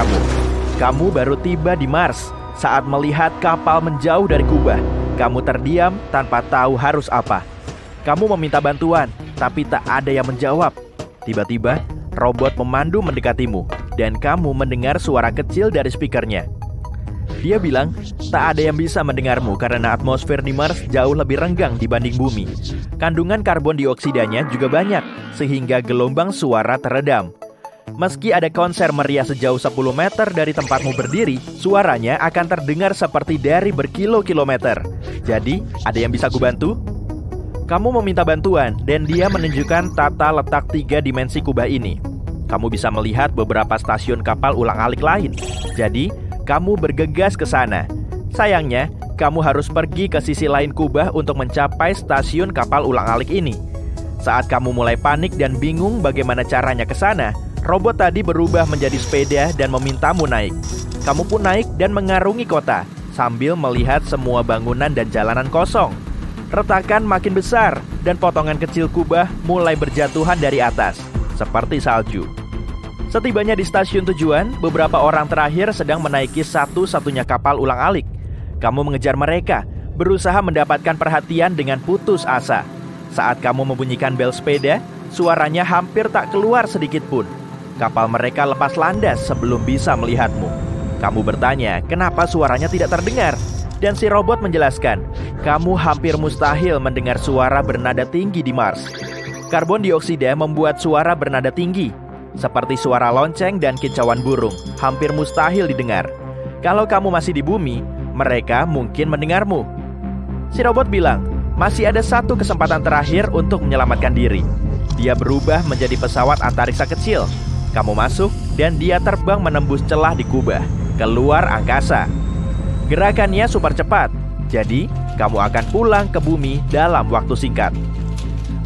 kamu baru tiba di Mars saat melihat kapal menjauh dari kubah. Kamu terdiam tanpa tahu harus apa. Kamu meminta bantuan, tapi tak ada yang menjawab. Tiba-tiba, robot pemandu mendekatimu dan kamu mendengar suara kecil dari speakernya. Dia bilang, tak ada yang bisa mendengarmu karena atmosfer di Mars jauh lebih renggang dibanding bumi. Kandungan karbon dioksidanya juga banyak, sehingga gelombang suara teredam. Meski ada konser meriah sejauh 10 meter dari tempatmu berdiri, suaranya akan terdengar seperti dari berkilo-kilometer. Jadi, ada yang bisa kubantu? Kamu meminta bantuan, dan dia menunjukkan tata letak 3 dimensi kubah ini. Kamu bisa melihat beberapa stasiun kapal ulang-alik lain. Jadi, kamu bergegas ke sana. Sayangnya, kamu harus pergi ke sisi lain kubah untuk mencapai stasiun kapal ulang-alik ini. Saat kamu mulai panik dan bingung bagaimana caranya ke sana, robot tadi berubah menjadi sepeda dan memintamu naik. Kamu pun naik dan mengarungi kota, sambil melihat semua bangunan dan jalanan kosong. Retakan makin besar, dan potongan kecil kubah mulai berjatuhan dari atas, seperti salju. Setibanya di stasiun tujuan, beberapa orang terakhir sedang menaiki satu-satunya kapal ulang-alik. Kamu mengejar mereka, berusaha mendapatkan perhatian dengan putus asa. Saat kamu membunyikan bel sepeda, suaranya hampir tak keluar sedikit pun. Kapal mereka lepas landas sebelum bisa melihatmu. Kamu bertanya, kenapa suaranya tidak terdengar? Dan si robot menjelaskan, kamu hampir mustahil mendengar suara bernada tinggi di Mars. Karbon dioksida membuat suara bernada tinggi, seperti suara lonceng dan kicauan burung, hampir mustahil didengar. Kalau kamu masih di bumi, mereka mungkin mendengarmu. Si robot bilang, masih ada satu kesempatan terakhir untuk menyelamatkan diri. Dia berubah menjadi pesawat antariksa kecil. Kamu masuk dan dia terbang menembus celah di kubah, keluar angkasa. Gerakannya super cepat, jadi kamu akan pulang ke bumi dalam waktu singkat.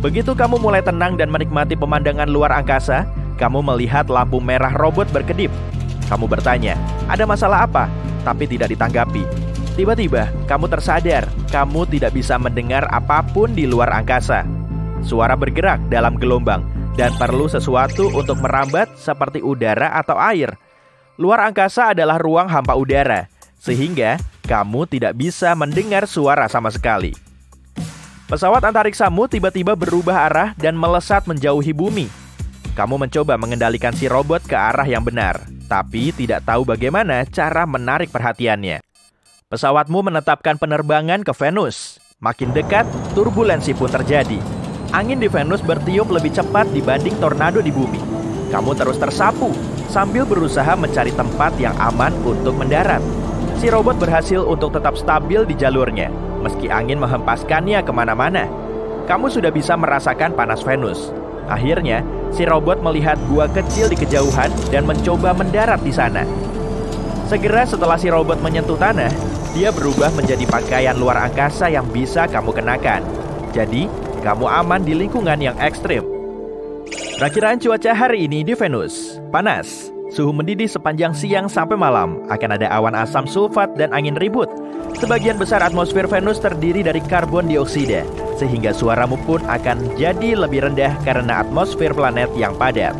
Begitu kamu mulai tenang dan menikmati pemandangan luar angkasa, kamu melihat lampu merah robot berkedip. Kamu bertanya, ada masalah apa? Tapi tidak ditanggapi. Tiba-tiba, kamu tersadar, kamu tidak bisa mendengar apapun di luar angkasa. Suara bergerak dalam gelombang, dan perlu sesuatu untuk merambat seperti udara atau air. Luar angkasa adalah ruang hampa udara, sehingga kamu tidak bisa mendengar suara sama sekali. Pesawat antariksamu tiba-tiba berubah arah dan melesat menjauhi bumi. Kamu mencoba mengendalikan si robot ke arah yang benar, tapi tidak tahu bagaimana cara menarik perhatiannya. Pesawatmu menetapkan penerbangan ke Venus. Makin dekat, turbulensi pun terjadi. Angin di Venus bertiup lebih cepat dibanding tornado di bumi. Kamu terus tersapu sambil berusaha mencari tempat yang aman untuk mendarat. Si robot berhasil untuk tetap stabil di jalurnya, meski angin menghempaskannya kemana-mana. Kamu sudah bisa merasakan panas Venus. Akhirnya, si robot melihat gua kecil di kejauhan dan mencoba mendarat di sana. Segera setelah si robot menyentuh tanah, dia berubah menjadi pakaian luar angkasa yang bisa kamu kenakan. Jadi, kamu aman di lingkungan yang ekstrim. Perakiraan cuaca hari ini di Venus: panas, suhu mendidih sepanjang siang sampai malam, akan ada awan asam sulfat dan angin ribut. Sebagian besar atmosfer Venus terdiri dari karbon dioksida, sehingga suaramu pun akan jadi lebih rendah karena atmosfer planet yang padat.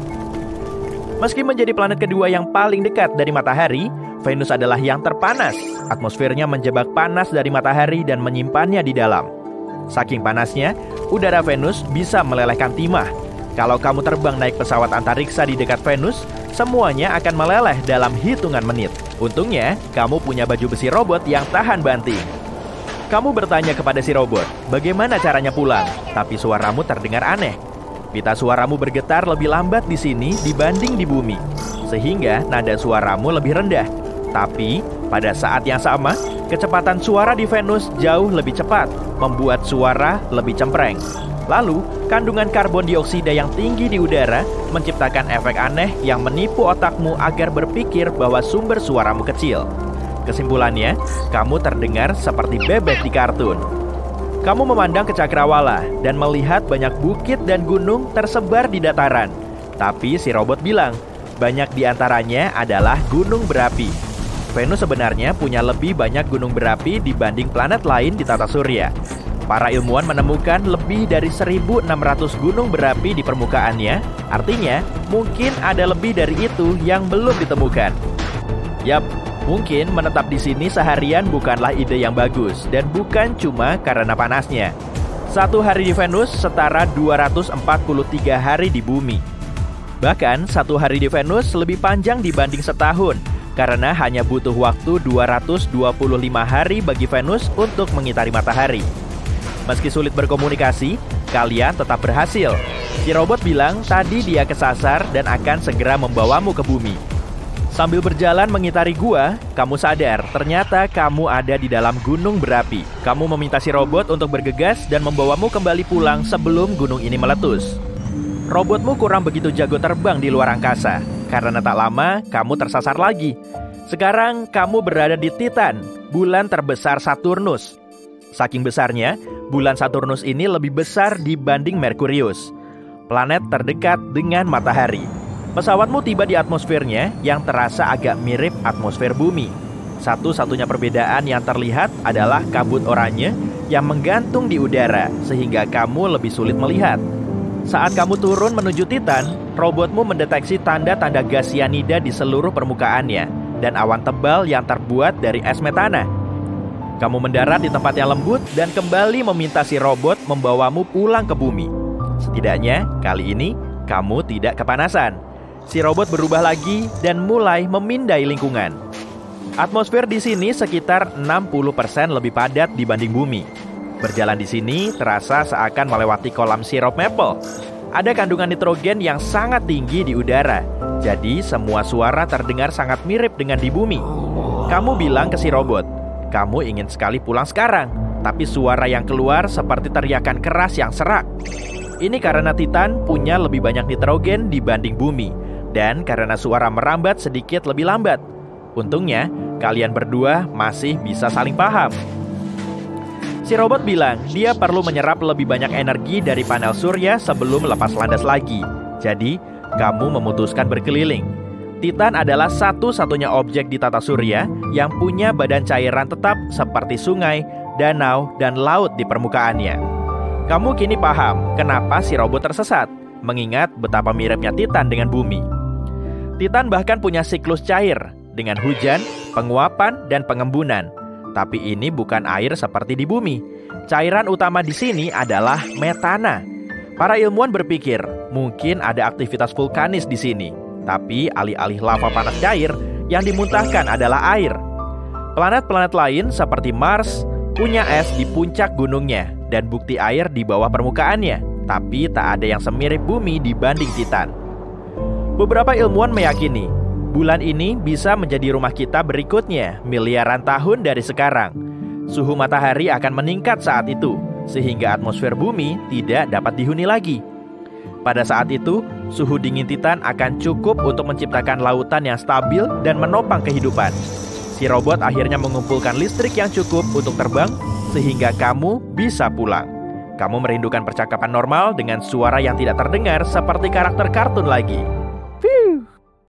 Meski menjadi planet kedua yang paling dekat dari matahari, Venus adalah yang terpanas. Atmosfernya menjebak panas dari matahari dan menyimpannya di dalam. Saking panasnya, udara Venus bisa melelehkan timah. Kalau kamu terbang naik pesawat antariksa di dekat Venus, semuanya akan meleleh dalam hitungan menit. Untungnya, kamu punya baju besi robot yang tahan banting. Kamu bertanya kepada si robot, bagaimana caranya pulang? Tapi suaramu terdengar aneh. Pita suaramu bergetar lebih lambat di sini dibanding di bumi, sehingga nada suaramu lebih rendah. Tapi, pada saat yang sama, kecepatan suara di Venus jauh lebih cepat, membuat suara lebih cempreng. Lalu, kandungan karbon dioksida yang tinggi di udara menciptakan efek aneh yang menipu otakmu agar berpikir bahwa sumber suaramu kecil. Kesimpulannya, kamu terdengar seperti bebek di kartun. Kamu memandang ke cakrawala dan melihat banyak bukit dan gunung tersebar di dataran. Tapi si robot bilang, banyak di antaranya adalah gunung berapi. Venus sebenarnya punya lebih banyak gunung berapi dibanding planet lain di tata surya. Para ilmuwan menemukan lebih dari 1.600 gunung berapi di permukaannya. Artinya, mungkin ada lebih dari itu yang belum ditemukan. Yap, mungkin menetap di sini seharian bukanlah ide yang bagus, dan bukan cuma karena panasnya. 1 hari di Venus setara 243 hari di bumi. Bahkan 1 hari di Venus lebih panjang dibanding setahun, karena hanya butuh waktu 225 hari bagi Venus untuk mengitari matahari. Meski sulit berkomunikasi, kalian tetap berhasil. Si robot bilang tadi dia kesasar dan akan segera membawamu ke bumi. Sambil berjalan mengitari gua, kamu sadar ternyata kamu ada di dalam gunung berapi. Kamu meminta si robot untuk bergegas dan membawamu kembali pulang sebelum gunung ini meletus. Robotmu kurang begitu jago terbang di luar angkasa, karena tak lama kamu tersasar lagi. Sekarang kamu berada di Titan, bulan terbesar Saturnus. Saking besarnya, bulan Saturnus ini lebih besar dibanding Merkurius, planet terdekat dengan matahari. Pesawatmu tiba di atmosfernya yang terasa agak mirip atmosfer bumi. Satu-satunya perbedaan yang terlihat adalah kabut oranye yang menggantung di udara, sehingga kamu lebih sulit melihat. Saat kamu turun menuju Titan, robotmu mendeteksi tanda-tanda gas sianida di seluruh permukaannya dan awan tebal yang terbuat dari es metana. Kamu mendarat di tempat yang lembut dan kembali meminta si robot membawamu pulang ke bumi. Setidaknya, kali ini kamu tidak kepanasan. Si robot berubah lagi dan mulai memindai lingkungan. Atmosfer di sini sekitar 60% lebih padat dibanding bumi. Berjalan di sini terasa seakan melewati kolam sirup maple. Ada kandungan nitrogen yang sangat tinggi di udara, jadi semua suara terdengar sangat mirip dengan di bumi. Kamu bilang ke si robot, kamu ingin sekali pulang sekarang, tapi suara yang keluar seperti teriakan keras yang serak. Ini karena Titan punya lebih banyak nitrogen dibanding bumi, dan karena suara merambat sedikit lebih lambat. Untungnya, kalian berdua masih bisa saling paham. Si robot bilang dia perlu menyerap lebih banyak energi dari panel surya sebelum lepas landas lagi. Jadi, kamu memutuskan berkeliling. Titan adalah satu-satunya objek di tata surya yang punya badan cairan tetap seperti sungai, danau, dan laut di permukaannya. Kamu kini paham kenapa si robot tersesat, mengingat betapa miripnya Titan dengan bumi. Titan bahkan punya siklus cair dengan hujan, penguapan, dan pengembunan. Tapi ini bukan air seperti di bumi. Cairan utama di sini adalah metana. Para ilmuwan berpikir mungkin ada aktivitas vulkanis di sini. Tapi alih-alih lava panas cair, yang dimuntahkan adalah air. Planet-planet lain seperti Mars punya es di puncak gunungnya dan bukti air di bawah permukaannya. Tapi tak ada yang semirip bumi dibanding Titan. Beberapa ilmuwan meyakini bulan ini bisa menjadi rumah kita berikutnya miliaran tahun dari sekarang. Suhu matahari akan meningkat saat itu, sehingga atmosfer bumi tidak dapat dihuni lagi. Pada saat itu, suhu dingin Titan akan cukup untuk menciptakan lautan yang stabil dan menopang kehidupan. Si robot akhirnya mengumpulkan listrik yang cukup untuk terbang, sehingga kamu bisa pulang. Kamu merindukan percakapan normal dengan suara yang tidak terdengar seperti karakter kartun lagi.